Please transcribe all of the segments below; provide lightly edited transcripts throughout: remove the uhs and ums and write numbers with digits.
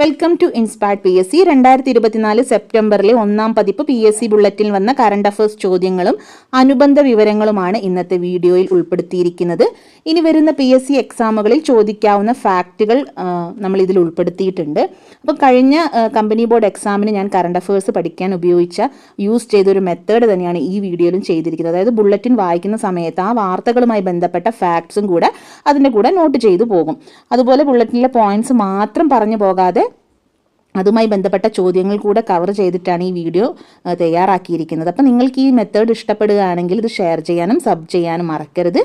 Welcome to inspired PSC 2024 സെപ്റ്റംബറിലെ ഒന്നാം പതിപ്പ് PSC ബുള്ളറ്റിൽ വന്ന കറണ്ട് അഫയേഴ്സ് ചോദ്യങ്ങളും അനുബന്ധ വിവരങ്ങളുമാണ് ഇന്നത്തെ വീഡിയോയിൽ ഉൾപ്പെടുത്തിയിരിക്കുന്നത്. ഇനി വരുന്ന PSC എക്സാമുകളിൽ ചോദിക്കാവുന്ന ഫാക്റ്റുകൾ നമ്മൾ ഇതിൽ ഉൾപ്പെടുത്തിയിട്ടുണ്ട്. അപ്പോൾ കഴിഞ്ഞ കമ്പനി ബോർഡ് എക്സാമിന് ഞാൻ കറണ്ട് അഫയേഴ്സ് പഠിക്കാൻ യൂസ് ചെയ്തൊരു മെത്തേഡ് തന്നെയാണ് ഈ വീഡിയോയിലും ചെയ്തിരിക്കുന്നത്. അതായത് ബുള്ളറ്റിൻ വായിക്കുന്ന സമയത്ത് ആ വാർത്തകളുമായി ബന്ധപ്പെട്ട ഫാക്ട്സും കൂടെ അതിൻ്റെ കൂടെ നോട്ട് ചെയ്തു പോകും. അതുപോലെ ബുള്ളറ്റിനിലെ പോയിന്റ്സ് മാത്രം പറഞ്ഞു പോകാതെ അതുമായി ബന്ധപ്പെട്ട ചോദ്യങ്ങൾ കൂടെ കവർ ചെയ്തിട്ടാണ് ഈ വീഡിയോ തയ്യാറാക്കിയിരിക്കുന്നത്. അപ്പം നിങ്ങൾക്ക് ഈ മെത്തേഡ് ഇഷ്ടപ്പെടുകയാണെങ്കിൽ ഇത് ഷെയർ ചെയ്യാനും സബ് ചെയ്യാനും മറക്കരുത്.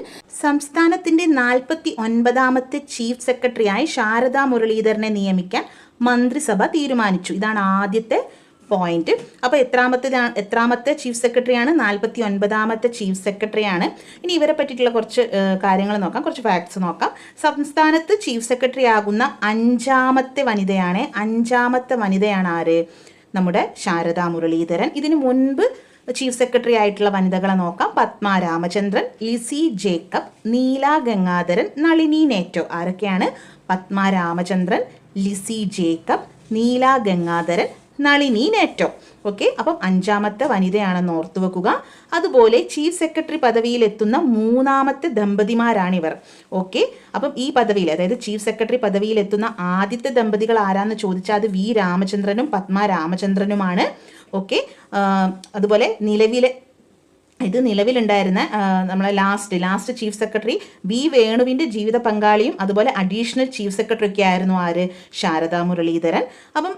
സംസ്ഥാനത്തിൻ്റെ 49ാമത്തെ ചീഫ് സെക്രട്ടറിയായി ശാരദാ മുരളീധരനെ നിയമിക്കാൻ മന്ത്രിസഭ തീരുമാനിച്ചു. ഇതാണ് ആദ്യത്തെ പോയിന്റ്. അപ്പോൾ എത്രാമത്തെ ചീഫ് സെക്രട്ടറിയാണ്? 49ാമത്തെ ചീഫ് സെക്രട്ടറിയാണ്. ഇനി ഇവരെ പറ്റിയിട്ടുള്ള കുറച്ച് കാര്യങ്ങൾ നോക്കാം, കുറച്ച് ഫാക്ട്സ് നോക്കാം. സംസ്ഥാനത്ത് ചീഫ് സെക്രട്ടറി ആകുന്ന അഞ്ചാമത്തെ വനിതയാണ് ആര്? നമ്മുടെ ശാരദാ മുരളീധരൻ. ഇതിനു മുൻപ് ചീഫ് സെക്രട്ടറി ആയിട്ടുള്ള വനിതകളെ നോക്കാം. പത്മ രാമചന്ദ്രൻ, ലിസി ജേക്കബ്, നീല ഗംഗാധരൻ, നളിനി നെറ്റോ. ആരൊക്കെയാണ്? പത്മ രാമചന്ദ്രൻ, ലിസി ജേക്കബ്, നീല ഗംഗാധരൻ, നളിനി നെറ്റോ. ഓക്കെ, അപ്പം അഞ്ചാമത്തെ വനിതയാണെന്ന് ഓർത്തു വെക്കുക. അതുപോലെ ചീഫ് സെക്രട്ടറി പദവിയിലെത്തുന്ന മൂന്നാമത്തെ ദമ്പതിമാരാണിവർ. ഓക്കെ, അപ്പം ഈ പദവിയിൽ, അതായത് ചീഫ് സെക്രട്ടറി പദവിയിലെത്തുന്ന ആദ്യത്തെ ദമ്പതികൾ ആരാന്ന് ചോദിച്ചാൽ അത് വി രാമചന്ദ്രനും പത്മ രാമചന്ദ്രനുമാണ്. ഓക്കെ, അതുപോലെ നിലവിലുണ്ടായിരുന്ന നമ്മളെ ലാസ്റ്റ് ചീഫ് സെക്രട്ടറി ബി വേണുവിൻ്റെ ജീവിത പങ്കാളിയും അതുപോലെ അഡീഷണൽ ചീഫ് സെക്രട്ടറി ഒക്കെ ആയിരുന്നു ആര്? ശാരദാ മുരളീധരൻ. അപ്പം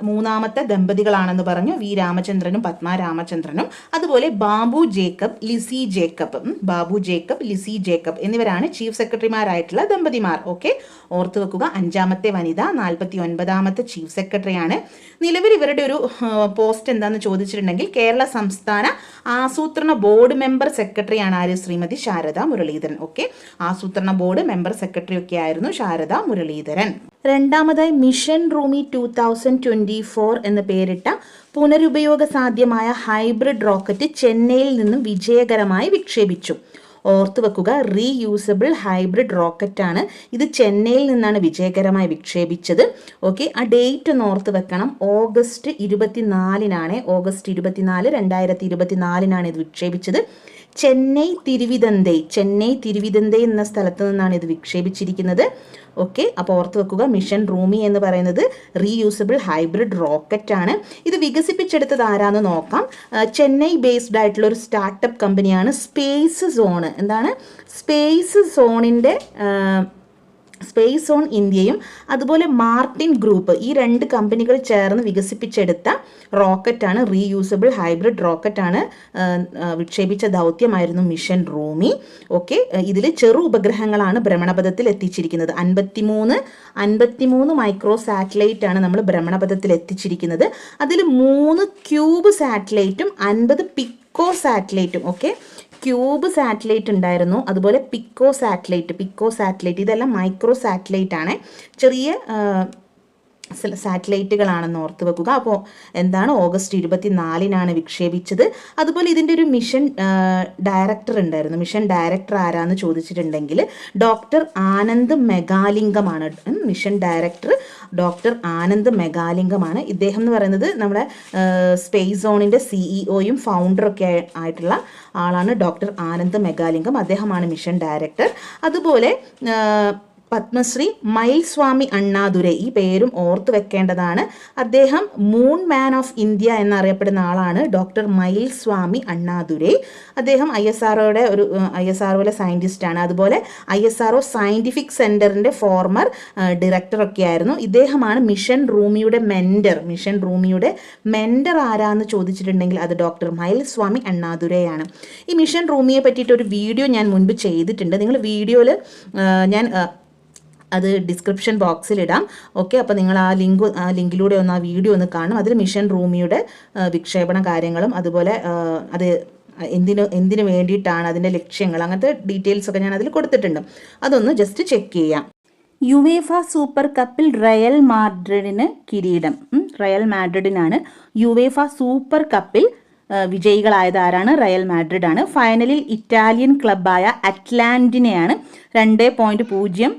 മൂന്നാമത്തെ ദമ്പതികളാണെന്ന് പറഞ്ഞു, വി രാമചന്ദ്രനും പത്മ രാമചന്ദ്രനും. അതുപോലെ ബാബു ജേക്കബ്, ലിസി ജേക്കബ് എന്നിവരാണ് ചീഫ് സെക്രട്ടറിമാരായിട്ടുള്ള ദമ്പതിമാർ. ഓക്കെ, ഓർത്തു വെക്കുക. അഞ്ചാമത്തെ വനിത 49ാമത്തെ ചീഫ് സെക്രട്ടറിയാണ്. നിലവിൽ ഇവരുടെ ഒരു പോസ്റ്റ് എന്താണെന്ന് ചോദിച്ചിട്ടുണ്ടെങ്കിൽ കേരള സംസ്ഥാന ആസൂത്രണ ബോർഡ് മെമ്പർ സെക്രട്ടറിയാണ് ആര്? ശ്രീമതി ശാരദാ മുരളീധരൻ. ഓക്കെ, ആസൂത്രണ ബോർഡ് മെമ്പർ സെക്രട്ടറി ഒക്കെ ആയിരുന്നു ശാരദാ മുരളീധരൻ. രണ്ടാമതായി മിഷൻ റൂമി 2024 എന്ന് പേരിട്ട പുനരുപയോഗ സാധ്യമായ ഹൈബ്രിഡ് റോക്കറ്റ് ചെന്നൈയിൽ നിന്നും വിജയകരമായി വിക്ഷേപിച്ചു. ഓർത്തു വെക്കുക, റീയൂസബിൾ ഹൈബ്രിഡ് റോക്കറ്റാണ്. ഇത് ചെന്നൈയിൽ നിന്നാണ് വിജയകരമായി വിക്ഷേപിച്ചത്. ഓക്കെ, ആ ഡേറ്റ് ഒന്ന് ഓർത്ത് വെക്കണം. ഓഗസ്റ്റ് 24 ഓഗസ്റ്റ് 24, 2024 ഇത് വിക്ഷേപിച്ചത്. ചെന്നൈ തിരുവിതന്തൈ എന്ന സ്ഥലത്ത് നിന്നാണ് ഇത് വിക്ഷേപിച്ചിരിക്കുന്നത്. ഓക്കെ, അപ്പോൾ ഓർത്ത് വെക്കുക, മിഷൻ റൂമി എന്ന് പറയുന്നത് റീയൂസബിൾ ഹൈബ്രിഡ് റോക്കറ്റ് ആണ്. ഇത് വികസിപ്പിച്ചെടുത്തത് ആരാന്ന് നോക്കാം. ചെന്നൈ ബേസ്ഡ് ആയിട്ടുള്ള ഒരു സ്റ്റാർട്ടപ്പ് കമ്പനിയാണ് സ്പേസ് സോൺ. എന്താണ്? സ്പേസ് സോൺ ഇന്ത്യയും അതുപോലെ മാർട്ടിൻ ഗ്രൂപ്പ്, ഈ രണ്ട് കമ്പനികൾ ചേർന്ന് വികസിപ്പിച്ചെടുത്ത റോക്കറ്റാണ്, റീയൂസബിൾ ഹൈബ്രിഡ് റോക്കറ്റാണ്. വിക്ഷേപിച്ച ദൗത്യമായിരുന്നു മിഷൻ റൂമി. ഓക്കെ, ഇതിൽ ചെറു ഉപഗ്രഹങ്ങളാണ് ഭ്രമണപഥത്തിൽ എത്തിച്ചിരിക്കുന്നത്. 53 മൈക്രോ സാറ്റലൈറ്റ് ആണ് നമ്മൾ ഭ്രമണപഥത്തിൽ എത്തിച്ചിരിക്കുന്നത്. അതിൽ 3 ക്യൂബ് സാറ്റലൈറ്റും 50 പിക്കോ സാറ്റലൈറ്റും. ഓക്കെ, ക്യൂബ് സാറ്റലൈറ്റ് ഉണ്ടായിരുന്നു, അതുപോലെ പിക്കോ സാറ്റലൈറ്റ് ഇതെല്ലാം മൈക്രോ സാറ്റലൈറ്റ് ആണ്, ചെറിയ സാറ്റലൈറ്റുകളാണെന്ന് ഓർത്ത് വെക്കുക. അപ്പോൾ എന്താണ്? ഓഗസ്റ്റ് 24 വിക്ഷേപിച്ചത്. അതുപോലെ ഇതിൻ്റെ ഒരു മിഷൻ ഡയറക്ടർ ഉണ്ടായിരുന്നു. മിഷൻ ഡയറക്ടർ ആരാന്ന് ചോദിച്ചിട്ടുണ്ടെങ്കിൽ ഡോക്ടർ ആനന്ദ് മെഗാലിംഗമാണ്. മിഷൻ ഡയറക്ടർ ഡോക്ടർ ആനന്ദ് മെഗാലിംഗമാണ്. ഇദ്ദേഹം എന്ന് പറയുന്നത് നമ്മുടെ സ്പേസ് സോണിൻ്റെ സിഇഒയും ഫൗണ്ടറൊക്കെ ആയിട്ടുള്ള ആളാണ് ഡോക്ടർ ആനന്ദ് മെഗാലിംഗം. അദ്ദേഹമാണ് മിഷൻ ഡയറക്ടർ. അതുപോലെ പത്മശ്രീ മയിൽസ്വാമി അണ്ണാദുരൈ, ഈ പേരും ഓർത്ത് വെക്കേണ്ടതാണ്. അദ്ദേഹം മൂൺ മാൻ ഓഫ് ഇന്ത്യ എന്നറിയപ്പെടുന്ന ആളാണ് ഡോക്ടർ മയിൽസ്വാമി അണ്ണാദുരൈ. അദ്ദേഹം ISROയിലെ സയൻറ്റിസ്റ്റാണ്. അതുപോലെ ISRO സയൻറ്റിഫിക് സെൻറ്ററിൻ്റെ ഫോർമർ ഡയറക്ടറൊക്കെ ആയിരുന്നു. ഇദ്ദേഹമാണ് മിഷൻ റൂമിയുടെ മെൻഡർ ആരാന്ന് ചോദിച്ചിട്ടുണ്ടെങ്കിൽ അത് ഡോക്ടർ മയിൽസ്വാമി അണ്ണാദുരൈ ആണ്. ഈ മിഷൻ റൂമിയെ പറ്റിയിട്ട് ഒരു വീഡിയോ ഞാൻ മുൻപ് ചെയ്തിട്ടുണ്ട്. നിങ്ങൾ വീഡിയോയിൽ ഞാൻ അത് ഡിസ്ക്രിപ്ഷൻ ബോക്സിൽ ഇടാം. ഓക്കെ, അപ്പോൾ നിങ്ങൾ ആ ലിങ്കിലൂടെ ഒന്ന് ആ വീഡിയോ ഒന്ന് കാണും. അതിൽ മിഷൻ റൂമിയുടെ വിക്ഷേപണ കാര്യങ്ങളും അതുപോലെ അത് എന്തിനു വേണ്ടിയിട്ടാണ്, അതിൻ്റെ ലക്ഷ്യങ്ങൾ, അങ്ങനത്തെ ഡീറ്റെയിൽസ് ഒക്കെ ഞാൻ അതിൽ കൊടുത്തിട്ടുണ്ട്. അതൊന്ന് ജസ്റ്റ് ചെക്ക് ചെയ്യാം. യുവേഫ സൂപ്പർ കപ്പിൽ റയൽ മാഡ്രിഡിന് കിരീടം. റയൽ മാഡ്രിഡിനാണ് യുവേഫ സൂപ്പർ കപ്പിൽ വിജയികളായത് ആരാണ്? റയൽ മാഡ്രിഡ് ആണ്. ഫൈനലിൽ ഇറ്റാലിയൻ ക്ലബ്ബായ അറ്റ്ലാന്റിനെയാണ് 2.0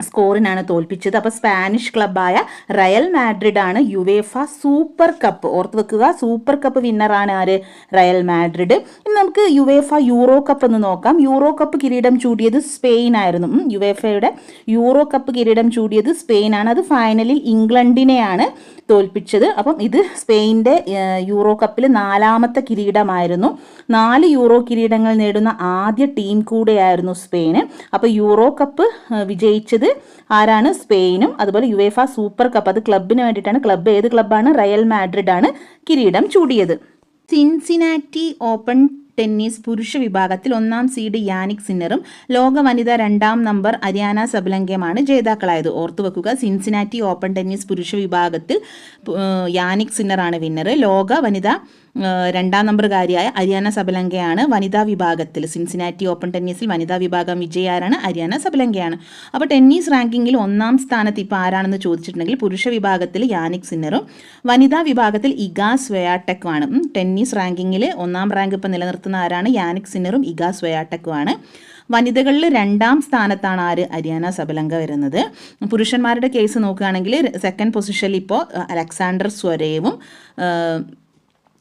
സ്കോറിനാണ് തോൽപ്പിച്ചത്. അപ്പോൾ സ്പാനിഷ് ക്ലബ്ബായ റയൽ മാഡ്രിഡ് ആണ് യുവേഫ സൂപ്പർ കപ്പ്, ഓർത്ത് വെക്കുക, സൂപ്പർ കപ്പ് വിന്നറാണ് ആര്? Real Madrid. ഇനി നമുക്ക് യുവേഫ യൂറോ കപ്പ് എന്ന് നോക്കാം. യൂറോ കപ്പ് കിരീടം ചൂടിയത് സ്പെയിൻ ആയിരുന്നു. യുവേഫയുടെ യൂറോ കപ്പ് കിരീടം ചൂടിയത് സ്പെയിനാണ്. അത് ഫൈനലിൽ ഇംഗ്ലണ്ടിനെയാണ് തോൽപ്പിച്ചത്. അപ്പം ഇത് സ്പെയിൻ്റെ യൂറോ കപ്പിൽ 4ാമത്തെ കിരീടമായിരുന്നു. 4 യൂറോ കിരീടങ്ങൾ നേടുന്ന ആദ്യ ടീം കൂടെയായിരുന്നു സ്പെയിന്. അപ്പോൾ യൂറോ കപ്പ് വിജയിച്ചത് ആരാണ്? സ്പെയിനും. അതുപോലെ യുവേഫ സൂപ്പർ കപ്പ്, അത് ക്ലബിന് വേണ്ടിയിട്ടാണ്. ക്ലബ്ബ് ഏത് ക്ലബ്ബാണ്? റയൽ മാഡ്രിഡ് ആണ് കിരീടം ചൂടിയത്. സിൻസിനാറ്റി ഓപ്പൺ ടെന്നീസ് പുരുഷ വിഭാഗത്തിൽ 1ാം സീഡ് യാനിക് സിന്നറും ലോക വനിത 2ാം നമ്പർ അരിയാന സബലങ്കയുമാണ് ജേതാക്കളായത്. ഓർത്തുവെക്കുക, സിൻസിനാറ്റി ഓപ്പൺ ടെന്നീസ് പുരുഷ വിഭാഗത്തിൽ യാനിക് സിന്നറാണ് വിന്നർ. ലോക വനിത 2ാം നമ്പറുകാരിയായ അരിയാന സബലങ്കയാണ് വനിതാ വിഭാഗത്തിൽ. സിൻസിനാറ്റി ഓപ്പൺ ടെന്നീസിൽ വനിതാ വിഭാഗം വിജയാരാണ്? അരിയാന സബലങ്കയാണ്. അപ്പോൾ ടെന്നീസ് റാങ്കിങ്ങിൽ 1ാം സ്ഥാനത്ത് ഇപ്പോൾ ആരാണെന്ന് ചോദിച്ചിട്ടുണ്ടെങ്കിൽ പുരുഷ വിഭാഗത്തിൽ യാനിക് സിന്നറും വനിതാ വിഭാഗത്തിൽ ഇഗ സ്വിയാടെക്കുമാണ്. ടെന്നീസ് റാങ്കിങ്ങിൽ 1ാം റാങ്ക് ഇപ്പോൾ നിലനിർത്തുന്ന ആരാണ്? Yannick സിന്നറും Iga സ്വിയാടെക്കുമാണ്. വനിതകളിൽ 2ാം സ്ഥാനത്താണ് ആര്? അരിയാന സബലങ്ക വരുന്നത്. പുരുഷന്മാരുടെ കേസ് നോക്കുകയാണെങ്കിൽ 2nd പൊസിഷനിൽ ഇപ്പോൾ അലക്സാണ്ടർ സ്വരേവും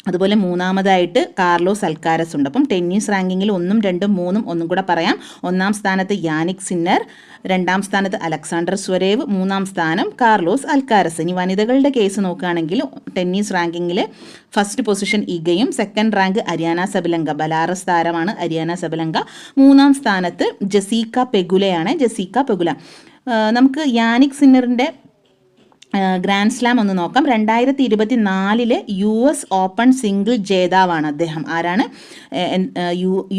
അതുപോലെ 3ാമതായിട്ട് കാർലോസ് അൽക്കാരസ് ഉണ്ട്. അപ്പം ടെന്നീസ് റാങ്കിങ്ങിൽ 1ഉം 2ഉം 3ഉം ഒന്നും കൂടെ പറയാം. 1ാം സ്ഥാനത്ത് യാനിക് സിന്നർ, 2ാം സ്ഥാനത്ത് അലക്സാണ്ടർ സ്വരേവ്, 3ാം സ്ഥാനം കാർലോസ് അൽക്കാരസ്. ഇനി വനിതകളുടെ കേസ് നോക്കുകയാണെങ്കിൽ ടെന്നീസ് റാങ്കിങ്ങിൽ 1st പൊസിഷൻ ഇഗയും 2nd rank Aryna Sabalenka, Belarus താരമാണ് അരിയാന സബലങ്ക. 3ാം സ്ഥാനത്ത് ജസീക്ക പെഗുലയാണ്. Jessica Pegula. നമുക്ക് യാനിക് സിന്നറിൻ്റെ ഗ്രാൻഡ് സ്ലാം ഒന്ന് നോക്കാം. 2024 US ഓപ്പൺ സിംഗിൾ ജേതാവാണ് അദ്ദേഹം. ആരാണ്?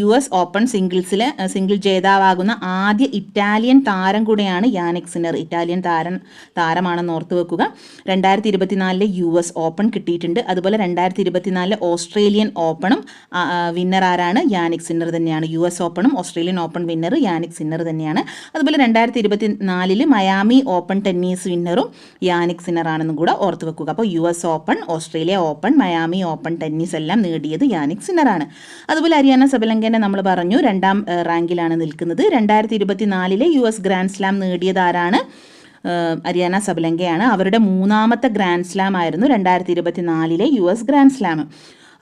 US ഓപ്പൺ സിംഗിൾ ജേതാവാകുന്ന ആദ്യ ഇറ്റാലിയൻ താരം കൂടെയാണ് യാനിക് സിന്നർ. ഇറ്റാലിയൻ താരമാണെന്ന് ഓർത്തു വെക്കുക. 2024 US ഓപ്പൺ കിട്ടിയിട്ടുണ്ട്. അതുപോലെ 2024 ഓസ്ട്രേലിയൻ ഓപ്പണും വിന്നർ ആരാണ്? യാനിക് സിന്നർ തന്നെയാണ്. US ഓപ്പണും Australian open winner Jannik Sinner തന്നെയാണ്. അതുപോലെ 2024 മയാമി ഓപ്പൺ ടെന്നീസ് വിന്നറും യാനിക് സിന്നർ ആണെന്നും കൂടെ ഓർത്ത് വെക്കുക. അപ്പോൾ US open, Australia open, Miami open tennis എല്ലാം നേടിയത് യാനിക് സിന്നർ ആണ്. അതുപോലെ അരിയാന സബലങ്കനെ നമ്മൾ പറഞ്ഞു 2ാം റാങ്കിലാണ് നിൽക്കുന്നത്. 2024 US ഗ്രാൻഡ് സ്ലാം നേടിയത് ആരാണ്? അരിയാന സബലങ്കയാണ്. അവരുടെ 3ാമത്തെ ഗ്രാൻഡ് സ്ലാം ആയിരുന്നു 2024 US ഗ്രാൻഡ് സ്ലാം.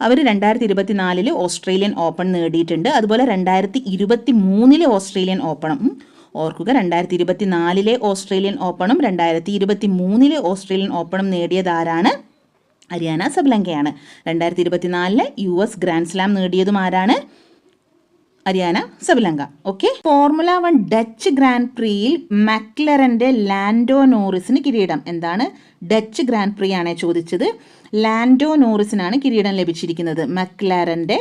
അവർ 2024 ഓസ്ട്രേലിയൻ ഓപ്പൺ നേടിയിട്ടുണ്ട്. അതുപോലെ 2023 ഓസ്ട്രേലിയൻ ഓപ്പണും ഓർക്കുക. 2024 ഓസ്ട്രേലിയൻ ഓപ്പണും 2023 ഓസ്ട്രേലിയൻ ഓപ്പണും നേടിയത് ആരാണ്? അരിയാന സബലങ്കയാണ്. 2024 US ഗ്രാൻഡ് സ്ലാം നേടിയതും ആരാണ്? Aryna Sabalenka. Okay. Formula 1 Dutch grand പ്രിയിൽ മക്ലറന്റെ ലാൻഡോ നോറിസിന് കിരീടം. എന്താണ്? ഡച്ച് ഗ്രാൻഡ് പ്രി ആണ് ചോദിച്ചത്. ലാൻഡോ നോറിസിനാണ് കിരീടം ലഭിച്ചിരിക്കുന്നത്. മക്ലറന്റെ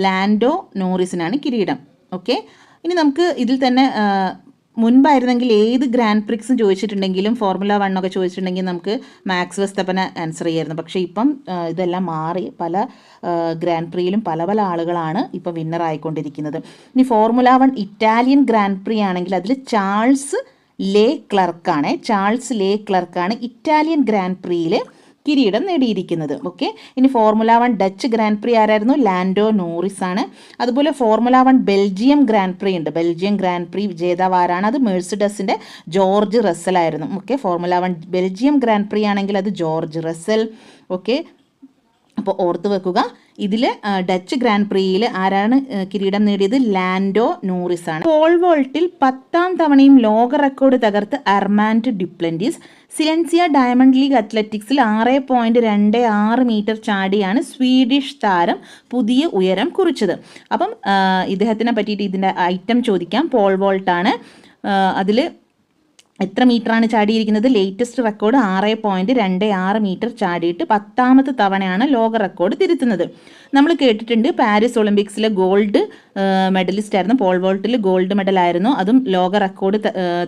ലാൻഡോ നോറിസിനാണ് കിരീടം. ഓക്കെ. ഇനി നമുക്ക് ഇതിൽ തന്നെ മുൻപായിരുന്നെങ്കിൽ ഏത് ഗ്രാൻഡ് പ്രിക്സും ചോദിച്ചിട്ടുണ്ടെങ്കിലും ഫോർമുല 1 ഒക്കെ ചോദിച്ചിട്ടുണ്ടെങ്കിൽ നമുക്ക് മാക്സ് വെസ്തപ്പനെ ആൻസർ ചെയ്യായിരുന്നു. പക്ഷേ ഇപ്പം ഇതെല്ലാം മാറി പല ഗ്രാൻഡ് പ്രിയിലും പല പല ആളുകളാണ് ഇപ്പോൾ വിന്നർ ആയിക്കൊണ്ടിരിക്കുന്നത്. ഇനി ഫോർമുല 1 ഇറ്റാലിയൻ ഗ്രാൻഡ് പ്രി ആണെങ്കിൽ അതിൽ ചാൾസ് ലേ ക്ലർക്കാണ് ഇറ്റാലിയൻ ഗ്രാൻഡ് പ്രിയിൽ കിരീടം നേടിയിരിക്കുന്നത്. ഓക്കെ. ഇനി ഫോർമുല 1 ഡച്ച് ഗ്രാൻഡ് പ്രി ആരായിരുന്നു? ലാൻഡോ നോറിസ് ആണ്. അതുപോലെ ഫോർമുല 1 ബെൽജിയം ഗ്രാൻഡ് പ്രി ഉണ്ട്. ബെൽജിയം ഗ്രാൻഡ് പ്രി ജേതാവ് ആരാണ്? അത് മെഴ്സിഡസിൻ്റെ ജോർജ് റസൽ ആയിരുന്നു. ഓക്കെ. ഫോർമുല 1 ബെൽജിയം ഗ്രാൻഡ് പ്രി ആണെങ്കിൽ അത് ജോർജ് റസൽ. ഓക്കെ. അപ്പോൾ ഓർത്ത് വെക്കുക, ഇതിൽ ഡച്ച് ഗ്രാൻഡ് പ്രിയിൽ ആരാണ് കിരീടം നേടിയത്? ലാൻഡോ നോറിസ് ആണ്. പോൾ വോൾട്ടിൽ 10ാം തവണയും ലോക റെക്കോർഡ് തകർത്ത് അർമാൻഡ് ഡ്യുപ്ലന്റിസ്. സിലൻസിയ ഡയമണ്ട് ലീഗ് അത്ലറ്റിക്സിൽ 6.26 മീറ്റർ ചാടിയാണ് സ്വീഡിഷ് താരം പുതിയ ഉയരം കുറിച്ചത്. അപ്പം ഇദ്ദേഹത്തിനെ പറ്റിയിട്ട് ഇതിൻ്റെ ഐറ്റം ചോദിക്കാം. പോൾ വോൾട്ടാണ്. അതിൽ എത്ര മീറ്ററാണ് ചാടിയിരിക്കുന്നത്? ലേറ്റസ്റ്റ് റെക്കോർഡ് 6.26 മീറ്റർ ചാടിയിട്ട് 10ാമത്തെ തവണയാണ് ലോക റെക്കോർഡ് തിരുത്തുന്നത്. നമ്മൾ കേട്ടിട്ടുണ്ട് പാരീസ് ഒളിമ്പിക്സിലെ ഗോൾഡ് മെഡലിസ്റ്റ് ആയിരുന്നു. പോൾ വോൾട്ടിൽ ഗോൾഡ് മെഡൽ ആയിരുന്നു. അതും ലോക റെക്കോർഡ്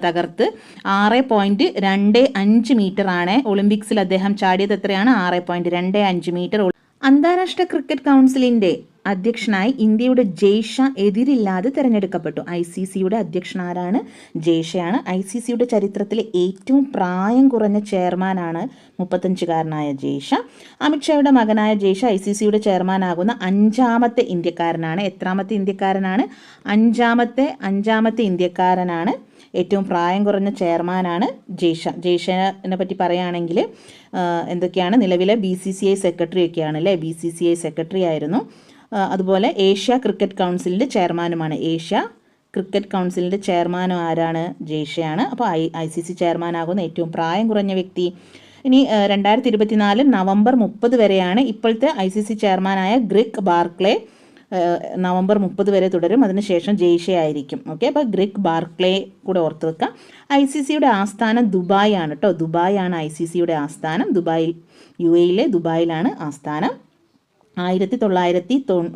തകർത്ത് 6.25 മീറ്റർ ആണ്. ഒളിമ്പിക്സിൽ അദ്ദേഹം ചാടിയത് എത്രയാണ്? 6.25 മീറ്റർ. അന്താരാഷ്ട്ര ക്രിക്കറ്റ് കൗൺസിലിൻ്റെ അധ്യക്ഷനായി ഇന്ത്യയുടെ ജയ്ഷ എതിരില്ലാതെ തിരഞ്ഞെടുക്കപ്പെട്ടു. ICCയുടെ അധ്യക്ഷൻ ആരാണ്? ജയ്ഷയാണ്. ICCയുടെ ചരിത്രത്തിലെ ഏറ്റവും പ്രായം കുറഞ്ഞ ചെയർമാനാണ് 35കാരനായ ജയ്ഷ. അമിത്ഷായുടെ മകനായ ജയ്ഷ ICCയുടെ ചെയർമാനാകുന്ന 5ാമത്തെ ഇന്ത്യക്കാരനാണ്. എത്രാമത്തെ ഇന്ത്യക്കാരനാണ്? അഞ്ചാമത്തെ ഇന്ത്യക്കാരനാണ് ഏറ്റവും പ്രായം കുറഞ്ഞ ചെയർമാനാണ് ജയ്ഷനെ പറ്റി പറയുകയാണെങ്കിൽ എന്തൊക്കെയാണ്, നിലവിലെ BCCI സെക്രട്ടറി ഒക്കെയാണ് അല്ലേ, BCCI സെക്രട്ടറി ആയിരുന്നു. അതുപോലെ ഏഷ്യ ക്രിക്കറ്റ് കൗൺസിലിൻ്റെ ചെയർമാനുമാണ്. ഏഷ്യ ക്രിക്കറ്റ് കൗൺസിലിൻ്റെ ചെയർമാനും ആരാണ്, ജയ്ഷയാണ്. അപ്പോൾ ICC ചെയർമാനാകുന്ന ഏറ്റവും പ്രായം കുറഞ്ഞ വ്യക്തി. ഇനി 2024 നവംബർ 30 വരെയാണ് ഇപ്പോഴത്തെ ICC ചെയർമാനായ ഗ്രിഗ് ബാർക്ലേ. നവംബർ 30 വരെ തുടരും, അതിനുശേഷം ജയ്ഷെ ആയിരിക്കും. ഓക്കെ, അപ്പോൾ ഗ്രിഗ് ബാർക്ലേ കൂടെ ഓർത്ത് വെക്കുക. ICCയുടെ ആസ്ഥാനം ദുബായ് ആണ് കേട്ടോ. ദുബായ് ആണ് ICCയുടെ ആസ്ഥാനം. ദുബായിൽ, UAE ദുബായിലാണ് ആസ്ഥാനം. 1909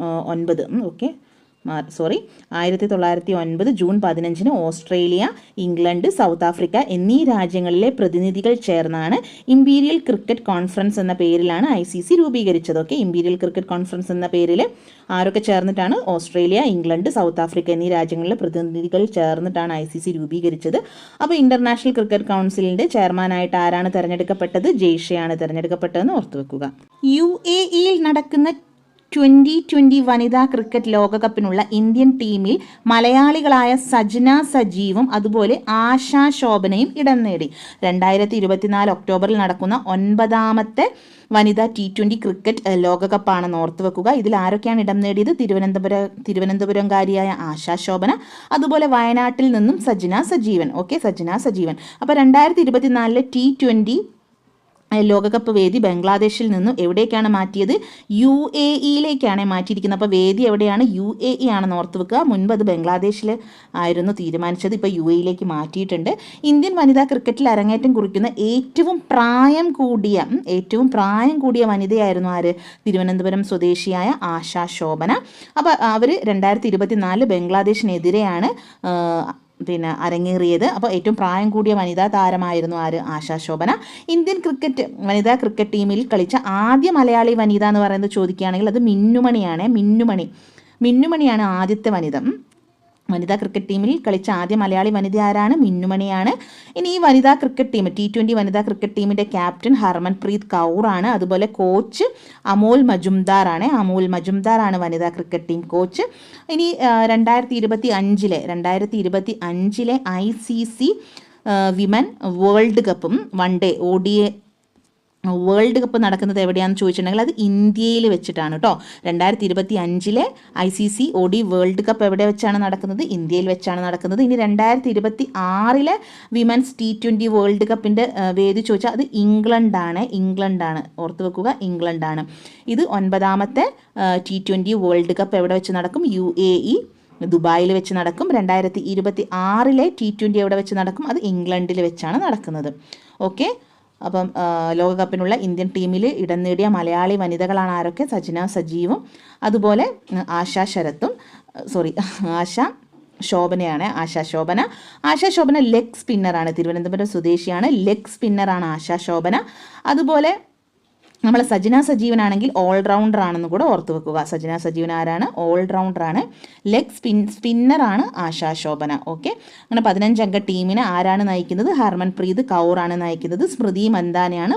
June 15 Australia, England, south Africa എന്നീ രാജ്യങ്ങളിലെ പ്രതിനിധികൾ ചേർന്നാണ് ഇമ്പീരിയൽ ക്രിക്കറ്റ് കോൺഫറൻസ് എന്ന പേരിലാണ് ICC രൂപീകരിച്ചത്. ഓക്കെ, ഇമ്പീരിയൽ ക്രിക്കറ്റ് കോൺഫറൻസ് എന്ന പേരിൽ ആരൊക്കെ ചേർന്നിട്ടാണ്, ഓസ്ട്രേലിയ, ഇംഗ്ലണ്ട്, സൗത്ത് ആഫ്രിക്ക എന്നീ രാജ്യങ്ങളിലെ പ്രതിനിധികൾ ചേർന്നിട്ടാണ് ICC രൂപീകരിച്ചത്. അപ്പോൾ ഇന്റർനാഷണൽ ക്രിക്കറ്റ് കൗൺസിലിൻ്റെ ചെയർമാനായിട്ട് ആരാണ് തിരഞ്ഞെടുക്കപ്പെട്ടത്, ജയ്ഷയാണ് തിരഞ്ഞെടുക്കപ്പെട്ടതെന്ന് ഓർത്തു വെക്കുക. UAEയിൽ നടക്കുന്ന 2020 വനിതാ ക്രിക്കറ്റ് ലോകകപ്പിനുള്ള ഇന്ത്യൻ ടീമിൽ മലയാളികളായ സജ്ന സജീവും അതുപോലെ ആശാ ശോഭനയും ഇടം നേടി. 2024 ഒക്ടോബറിൽ നടക്കുന്ന 9ാമത്തെ വനിതാ T20 ക്രിക്കറ്റ് ലോകകപ്പാണെന്ന് ഓർത്തു വെക്കുക. ഇതിൽ ആരൊക്കെയാണ് ഇടം നേടിയത്, തിരുവനന്തപുരംകാരിയായ ആശാ ശോഭന, അതുപോലെ വയനാട്ടിൽ നിന്നും സജ്ന സജീവൻ. ഓക്കെ, സജ്ന സജീവൻ. അപ്പോൾ 2024 T20 ലോകകപ്പ് വേദി ബംഗ്ലാദേശിൽ നിന്നും എവിടേക്കാണ് മാറ്റിയത്, UAEയിലേക്കാണ് മാറ്റിയിരിക്കുന്നത്. അപ്പോൾ വേദി എവിടെയാണ്, UAE ആണെന്ന് ഓർത്ത് വെക്കുക. മുൻപ് അത് ബംഗ്ലാദേശിൽ ആയിരുന്നു തീരുമാനിച്ചത്, ഇപ്പോൾ UAEയിലേക്ക് മാറ്റിയിട്ടുണ്ട്. ഇന്ത്യൻ വനിതാ ക്രിക്കറ്റിൽ അരങ്ങേറ്റം കുറിക്കുന്ന ഏറ്റവും പ്രായം കൂടിയ വനിതയായിരുന്നു ആര്, തിരുവനന്തപുരം സ്വദേശിയായ ആശാ ശോഭന. അപ്പോൾ അവർ 2024 ബംഗ്ലാദേശിനെതിരെയാണ് അരങ്ങേറിയത്. അപ്പോൾ ഏറ്റവും പ്രായം കൂടിയ വനിതാ താരമായിരുന്നു ആര്, ആശാ ശോഭന. ഇന്ത്യൻ വനിതാ ക്രിക്കറ്റ് ടീമിൽ കളിച്ച ആദ്യ മലയാളി വനിത എന്ന് പറയുന്നത് ചോദിക്കുകയാണെങ്കിൽ അത് മിന്നുമണിയാണ് ആദ്യത്തെ വനിതാ ക്രിക്കറ്റ് ടീമിൽ കളിച്ച ആദ്യ മലയാളി വനിത ആരാണ്, മിന്നുമണിയാണ്. ഇനി ഈ വനിതാ ക്രിക്കറ്റ് ടീം T20 വനിതാ ക്രിക്കറ്റ് ടീമിൻ്റെ ക്യാപ്റ്റൻ ഹർമൻപ്രീത് കൗറാണ്. അതുപോലെ കോച്ച് അമോൽ മജുംദാറാണ് വനിതാ ക്രിക്കറ്റ് ടീം കോച്ച്. ഇനി 2025 ICC വിമൻ വേൾഡ് കപ്പും വൺഡേ ODI വേൾഡ് കപ്പ് നടക്കുന്നത് എവിടെയാണെന്ന് ചോദിച്ചിട്ടുണ്ടെങ്കിൽ അത് ഇന്ത്യയിൽ വെച്ചിട്ടാണ് കേട്ടോ. 2025 ICC ODI വേൾഡ് കപ്പ് എവിടെ വെച്ചാണ് നടക്കുന്നത്, ഇന്ത്യയിൽ വെച്ചാണ് നടക്കുന്നത്. ഇനി 2026 വിമൻസ് T20 വേൾഡ് കപ്പിൻ്റെ വേദി ചോദിച്ചാൽ അത് ഇംഗ്ലണ്ടാണ്. ഓർത്ത് വെക്കുക, ഇംഗ്ലണ്ടാണ്. ഇത് 9ാമത്തെ T20 വേൾഡ് കപ്പ് എവിടെ വെച്ച് നടക്കും, UAE ദുബായിൽ വെച്ച് നടക്കും. 2026 T20 എവിടെ വെച്ച് നടക്കും, അത് ഇംഗ്ലണ്ടിൽ വെച്ചാണ് നടക്കുന്നത്. ഓക്കെ, അപ്പം ലോകകപ്പിനുള്ള ഇന്ത്യൻ ടീമിൽ ഇടം നേടിയ മലയാളി വനിതകളാണ് ആരൊക്കെ, സജ്ന സജീവും അതുപോലെ ആശാ ശോഭനയാണ്. ആശാ ശോഭന ലെഗ് സ്പിന്നറാണ്, തിരുവനന്തപുരം സ്വദേശിയാണ്. ലെഗ് സ്പിന്നറാണ് ആശാ ശോഭന. അതുപോലെ നമ്മൾ സജ്ന സജീവനാണെങ്കിൽ ഓൾറൗണ്ടർ ആണെന്ന് കൂടെ ഓർത്ത് വെക്കുക. സജ്ന സജീവൻ ആരാണ്, ഓൾറൗണ്ടറാണ്. ലെഗ് സ്പിന്നറാണ് ആശാ ശോഭന. ഓക്കെ, അങ്ങനെ 15 അംഗ ടീമിനെ ആരാണ് നയിക്കുന്നത്, ഹർമൻപ്രീത് കൗറാണ് നയിക്കുന്നത്. സ്മൃതി മന്ദാനയാണ്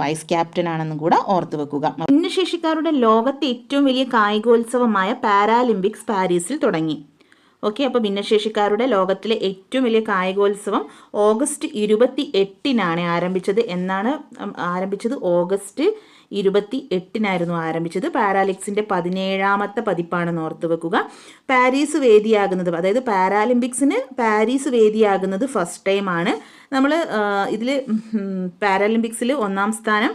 വൈസ് ക്യാപ്റ്റൻ ആണെന്നും കൂടെ ഓർത്ത് വെക്കുക. ഭിന്നശേഷിക്കാരുടെ ലോകത്തെ ഏറ്റവും വലിയ കായികോത്സവമായ പാരാലിമ്പിക്സ് പാരീസിൽ തുടങ്ങി. ഓക്കെ, അപ്പോൾ ഭിന്നശേഷിക്കാരുടെ ലോകത്തിലെ ഏറ്റവും വലിയ കായികോത്സവം ഓഗസ്റ്റ് 28 ആരംഭിച്ചത്. ഓഗസ്റ്റ് 28 ആരംഭിച്ചത്. പാരാലിമ്പിക്സിൻ്റെ 17ാമത്തെ പതിപ്പാണെന്ന് ഓർത്ത് വെക്കുക. പാരീസ് വേദിയാകുന്നത്, അതായത് പാരാലിമ്പിക്സിന് പാരീസ് വേദിയാകുന്നത് ഫസ്റ്റ് ടൈമാണ്. നമ്മൾ ഇതിൽ പാരാലിമ്പിക്സിൽ 1ാം സ്ഥാനം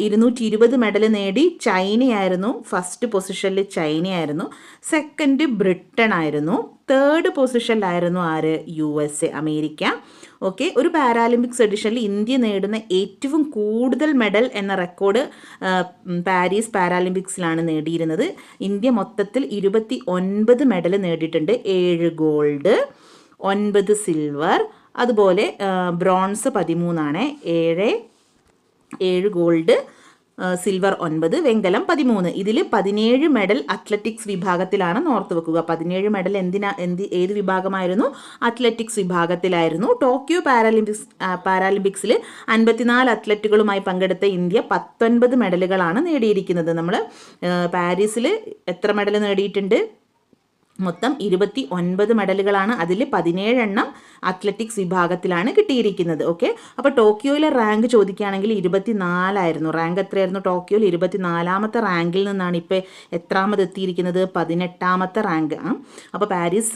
220 മെഡൽ നേടി ചൈനയായിരുന്നു. ഫസ്റ്റ് പൊസിഷനിൽ ചൈനയായിരുന്നു. സെക്കൻഡ് ബ്രിട്ടൻ ആയിരുന്നു. തേർഡ് പൊസിഷനിലായിരുന്നു ആര്, USA അമേരിക്ക. ഓക്കെ, ഒരു പാരാലിമ്പിക്സ് എഡിഷനിൽ ഇന്ത്യ നേടുന്ന ഏറ്റവും കൂടുതൽ മെഡൽ എന്ന റെക്കോർഡ് പാരീസ് പാരാലിമ്പിക്സിലാണ് നേടിയിരുന്നത്. ഇന്ത്യ മൊത്തത്തിൽ 29 മെഡൽ നേടിയിട്ടുണ്ട്. 7 ഗോൾഡ്, 9 സിൽവർ, അതുപോലെ ബ്രോൺസ് 13 7 ഗോൾഡ്, സിൽവർ 9, വെങ്കലം 13. ഇതിൽ 17 മെഡൽ അത്ലറ്റിക്സ് വിഭാഗത്തിലാണെന്ന് ഓർത്ത് വെക്കുക. 17 മെഡൽ ഏത് വിഭാഗമായിരുന്നു, അത്ലറ്റിക്സ് വിഭാഗത്തിലായിരുന്നു. ടോക്കിയോ പാരാലിമ്പിക്സിൽ 54 അത്ലറ്റുകളുമായി പങ്കെടുത്ത ഇന്ത്യ 19 മെഡലുകളാണ് നേടിയിരിക്കുന്നത്. നമ്മൾ പാരീസിൽ എത്ര മെഡൽ നേടിയിട്ടുണ്ട്, മൊത്തം 29 മെഡലുകളാണ്. അതിൽ 17 എണ്ണം അത്ലറ്റിക്സ് വിഭാഗത്തിലാണ് കിട്ടിയിരിക്കുന്നത്. ഓക്കെ, അപ്പോൾ ടോക്കിയോയിലെ റാങ്ക് ചോദിക്കുകയാണെങ്കിൽ 24 റാങ്ക് എത്രയായിരുന്നു ടോക്കിയോയിൽ? 24ാമത്തെ റാങ്കിൽ നിന്നാണ് ഇപ്പോൾ എത്രാമത് എത്തിയിരിക്കുന്നത്? 18ാമത്തെ റാങ്ക്. അപ്പോൾ പാരീസ്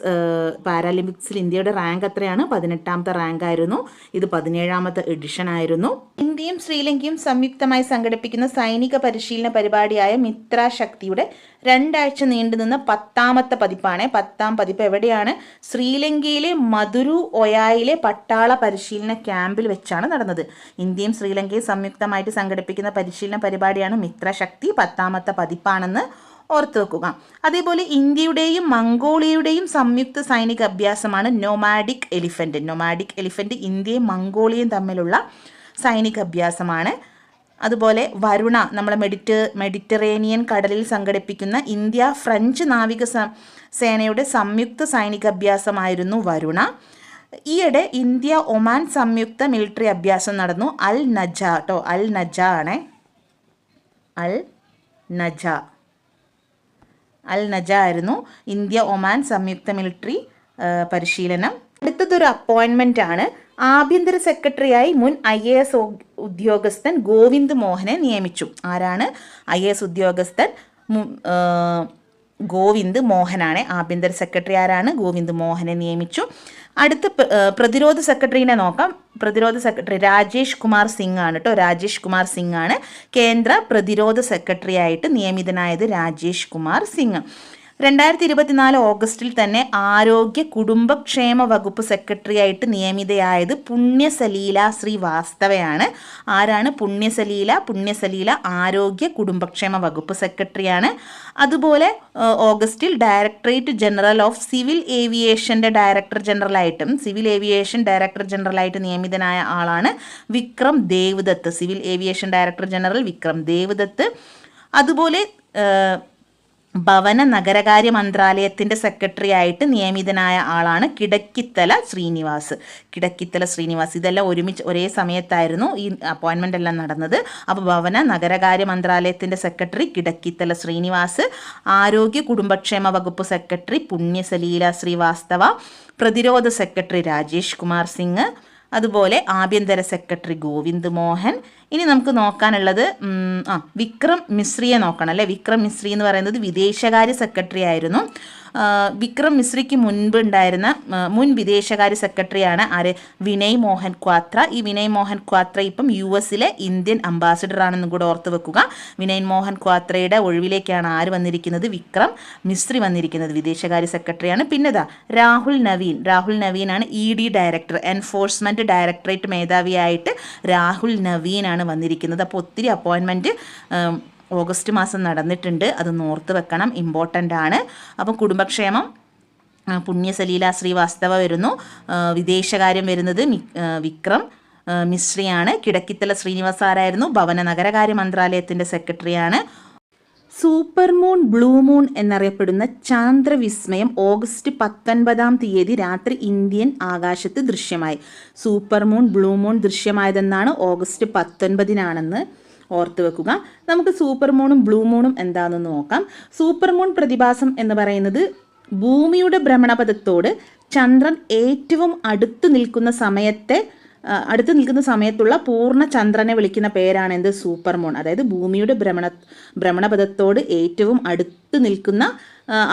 പാരാലിമ്പിക്സിൽ ഇന്ത്യയുടെ റാങ്ക് എത്രയാണ്? 18ാമത്തെ റാങ്ക് ആയിരുന്നു. ഇത് 17ാമത്തെ എഡിഷൻ ആയിരുന്നു. ഇന്ത്യയും ശ്രീലങ്കയും സംയുക്തമായി സംഘടിപ്പിക്കുന്ന സൈനിക പരിശീലന പരിപാടിയായ മിത്ര ശക്തിയുടെ 2 ആഴ്ച നീണ്ടുനിന്ന 10ാമത്തെ പതിപ്പാണ്. 10ാം പതിപ്പ് എവിടെയാണ്? ശ്രീലങ്കയിലെ മധുരു ഒയായിലെ പട്ടാള പരിശീലന ക്യാമ്പിൽ വെച്ചാണ് നടന്നത്. ഇന്ത്യയും ശ്രീലങ്കയും സംയുക്തമായിട്ട് സംഘടിപ്പിക്കുന്ന പരിശീലന പരിപാടിയാണ് മിത്രശക്തി. 10ാമത്തെ പതിപ്പാണെന്ന് ഓർത്തു വെക്കുക. അതേപോലെ ഇന്ത്യയുടെയും മംഗോളിയയുടെയും സംയുക്ത സൈനിക അഭ്യാസമാണ് നൊമാഡിക് എലിഫന്റ്. നൊമാഡിക് എലിഫന്റ് ഇന്ത്യയും മംഗോളിയയും തമ്മിലുള്ള സൈനിക അഭ്യാസമാണ്. അതുപോലെ വരുണ, നമ്മളെ മെഡിറ്ററേനിയൻ കടലിൽ സംഘടിപ്പിക്കുന്ന ഇന്ത്യ ഫ്രഞ്ച് നാവിക സേനയുടെ സംയുക്ത സൈനിക അഭ്യാസമായിരുന്നു വരുണ. ഈയിടെ ഇന്ത്യ ഒമാൻ സംയുക്ത മിലിറ്ററി അഭ്യാസം നടന്നു. അൽ നജ കേട്ടോ, അൽ നജ ആണ്. അൽ നജ ആയിരുന്നു ഇന്ത്യ ഒമാൻ സംയുക്ത മിലിറ്ററി പരിശീലനം. അടുത്തതൊരു അപ്പോയിൻമെൻ്റ് ആണ്. ആഭ്യന്തര സെക്രട്ടറിയായി മുൻ IAS ഉദ്യോഗസ്ഥൻ ഗോവിന്ദ് മോഹനെ നിയമിച്ചു. ആരാണ്? IAS ഉദ്യോഗസ്ഥൻ ഗോവിന്ദ് മോഹനാണ്. ആഭ്യന്തര സെക്രട്ടറി ആരാണ്? ഗോവിന്ദ് മോഹനെ നിയമിച്ചു. അടുത്ത പ്രതിരോധ സെക്രട്ടറിനെ നോക്കാം. പ്രതിരോധ സെക്രട്ടറി രാജേഷ് കുമാർ സിംഗ് ആണ് കേട്ടോ. രാജേഷ് കുമാർ സിംഗ് ആണ് കേന്ദ്ര പ്രതിരോധ സെക്രട്ടറി ആയിട്ട് നിയമിതനായത്. രാജേഷ് കുമാർ സിംഗ് 2024 ഓഗസ്റ്റിൽ തന്നെ ആരോഗ്യ കുടുംബക്ഷേമ വകുപ്പ് സെക്രട്ടറി ആയിട്ട് നിയമിതയായത് പുണ്യസലീല ശ്രീവാസ്തവയാണ്. ആരാണ്? പുണ്യസലീല ആരോഗ്യ കുടുംബക്ഷേമ വകുപ്പ് സെക്രട്ടറിയാണ്. അതുപോലെ ഓഗസ്റ്റിൽ ഡയറക്ടറേറ്റ് ജനറൽ ഓഫ് സിവിൽ ഏവിയേഷൻ്റെ ഡയറക്ടർ ജനറലായിട്ട് നിയമിതനായ ആളാണ് Vikram Devdutt. Civil aviation director general Vikram Devdutt. അതുപോലെ ഭവന നഗരകാര്യ മന്ത്രാലയത്തിൻ്റെ സെക്രട്ടറി ആയിട്ട് നിയമിതനായ ആളാണ് കിടക്കിത്തല ശ്രീനിവാസ്. ഇതെല്ലാം ഒരുമിച്ച് ഒരേ സമയത്തായിരുന്നു ഈ അപ്പോയിൻമെൻ്റ് എല്ലാം നടന്നത്. അപ്പോൾ ഭവന നഗരകാര്യ മന്ത്രാലയത്തിൻ്റെ സെക്രട്ടറി കിടക്കിത്തല ശ്രീനിവാസ്, ആരോഗ്യ കുടുംബക്ഷേമ വകുപ്പ് സെക്രട്ടറി പുണ്യസലീല ശ്രീവാസ്തവ, പ്രതിരോധ സെക്രട്ടറി രാജേഷ് കുമാർ സിംഗ്, അതുപോലെ ആഭ്യന്തര സെക്രട്ടറി ഗോവിന്ദ് മോഹൻ. ഇനി നമുക്ക് നോക്കാനുള്ളത് വിക്രം മിശ്രിയെ നോക്കണം അല്ലേ. വിക്രം മിശ്രി എന്ന് പറയുന്നത് വിദേശകാര്യ സെക്രട്ടറി ആയിരുന്നു. വിക്രം മിശ്രിക്ക് മുൻപ് ഉണ്ടായിരുന്ന മുൻ വിദേശകാര്യ സെക്രട്ടറിയാണ് ആര്? വിനയ് മോഹൻ ക്വാത്ര. ഈ വിനയ് മോഹൻ ക്വാത്ര ഇപ്പം US ഇന്ത്യൻ അംബാസിഡർ ആണെന്നും കൂടെ ഓർത്ത് വെക്കുക. വിനയ് മോഹൻ ക്വാത്രയുടെ ഒഴിവിലേക്കാണ് ആര് വന്നിരിക്കുന്നത്? വിക്രം മിശ്രി വന്നിരിക്കുന്നത്. വിദേശകാര്യ സെക്രട്ടറിയാണ്. പിന്നെതാ രാഹുൽ നവീനാണ് ED ഡയറക്ടർ, എൻഫോഴ്സ്മെൻറ്റ് ഡയറക്ടറേറ്റ് മേധാവിയായിട്ട് രാഹുൽ നവീനാണ് വന്നിരിക്കുന്നത്. അപ്പോൾ ഒത്തിരി അപ്പോയിൻമെൻറ്റ് ഓഗസ്റ്റ് മാസം നടന്നിട്ടുണ്ട്. അത് ഓർത്ത് വെക്കണം, ഇമ്പോർട്ടൻ്റ് ആണ്. അപ്പം കുടുംബക്ഷേമം പുണ്യസലീല ശ്രീവാസ്തവ വരുന്നു. വിദേശകാര്യം വരുന്നത് വിക്രം മിശ്രിയാണ്. കിടക്കിത്തല ശ്രീനിവാസ് ആരായിരുന്നു? ഭവന നഗരകാര്യ മന്ത്രാലയത്തിൻ്റെ സെക്രട്ടറിയാണ്. സൂപ്പർ മൂൺ, ബ്ലൂ മൂൺ എന്നറിയപ്പെടുന്ന ചാന്ദ്രവിസ്മയം ഓഗസ്റ്റ് 19-ാം തീയതി രാത്രി ഇന്ത്യൻ ആകാശത്ത് ദൃശ്യമായി. സൂപ്പർ മൂൺ, ബ്ലൂ മൂൺ ദൃശ്യമായതെന്നാണ് ഓഗസ്റ്റ് 19-നാണെന്ന് ഓർത്ത് വെക്കുക. നമുക്ക് സൂപ്പർ മൂണും ബ്ലൂ മൂണും എന്താണെന്ന് നോക്കാം. സൂപ്പർ മൂൺ പ്രതിഭാസം എന്ന് പറയുന്നത് ഭൂമിയുടെ ഭ്രമണപഥത്തോട് ചന്ദ്രൻ ഏറ്റവും അടുത്ത് നിൽക്കുന്ന സമയത്തുള്ള പൂർണ്ണ ചന്ദ്രനെ വിളിക്കുന്ന പേരാണ് എന്ത്? Super moon. അതായത് ഭൂമിയുടെ ഭ്രമണപഥത്തോട് ഏറ്റവും അടുത്ത് നിൽക്കുന്ന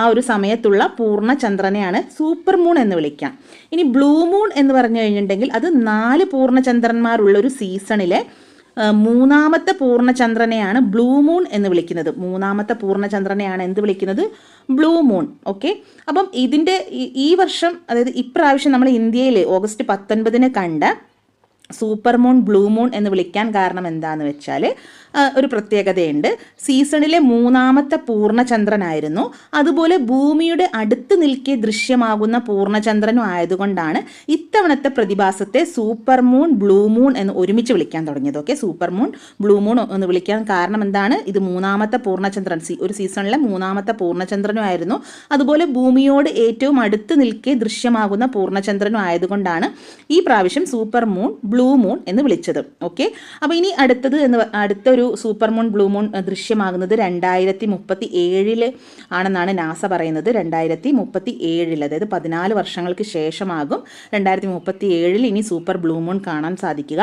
ആ ഒരു സമയത്തുള്ള പൂർണ്ണ ചന്ദ്രനെയാണ് സൂപ്പർ മൂൺ എന്ന് വിളിക്കാം. ഇനി ബ്ലൂ മൂൺ എന്ന് പറഞ്ഞു കഴിഞ്ഞിട്ടുണ്ടെങ്കിൽ അത് 4 പൂർണ്ണചന്ദ്രന്മാരുള്ള ഒരു സീസണിലെ 3ാമത്തെ പൂർണ്ണചന്ദ്രനെയാണ് ബ്ലൂ മൂൺ എന്ന് വിളിക്കുന്നത്. 3ാമത്തെ പൂർണ്ണചന്ദ്രനെയാണ് എന്ത് വിളിക്കുന്നത്? Blue moon. ഓക്കെ, അപ്പം ഇതിൻ്റെ ഈ വർഷം, അതായത് ഇപ്രാവശ്യം നമ്മൾ ഇന്ത്യയിൽ ഓഗസ്റ്റ് 19-ന് കണ്ട സൂപ്പർ മൂൺ, ബ്ലൂ മൂൺ എന്ന് വിളിക്കാൻ കാരണം എന്താണെന്ന് വെച്ചാൽ ഒരു പ്രത്യേകതയുണ്ട്. സീസണിലെ 3ാമത്തെ പൂർണ്ണചന്ദ്രനായിരുന്നു. അതുപോലെ ഭൂമിയുടെ അടുത്ത് നിൽക്കെ ദൃശ്യമാകുന്ന പൂർണ്ണചന്ദ്രനും ആയതുകൊണ്ടാണ് ഇത്തവണത്തെ പ്രതിഭാസത്തെ സൂപ്പർ മൂൺ, ബ്ലൂ മൂൺ എന്ന് ഒരുമിച്ച് വിളിക്കാൻ തുടങ്ങിയത്. Okay, super moon, blue moon എന്ന് വിളിക്കാൻ കാരണം എന്താണ്? ഇത് 3ാമത്തെ പൂർണ്ണചന്ദ്രൻ, ഒരു സീസണിലെ 3ാമത്തെ പൂർണ്ണചന്ദ്രനും ആയിരുന്നു. അതുപോലെ ഭൂമിയോട് ഏറ്റവും അടുത്ത് നിൽക്കെ ദൃശ്യമാകുന്ന പൂർണ്ണചന്ദ്രനും ആയതുകൊണ്ടാണ് ഈ പ്രാവശ്യം സൂപ്പർ മൂൺ, ബ്ലൂ മൂൺ എന്ന് വിളിച്ചത്. ഓക്കെ, അപ്പോൾ ഇനി അടുത്തൊരു സൂപ്പർ മൂൺ ബ്ലൂ മൂൺ ദൃശ്യമാകുന്നത് 2037 ആണെന്നാണ് നാസ പറയുന്നത്. 2037, അതായത് 14 വർഷങ്ങൾക്ക് ശേഷമാകും 2037 ഇനി സൂപ്പർ ബ്ലൂ മൂൺ കാണാൻ സാധിക്കുക.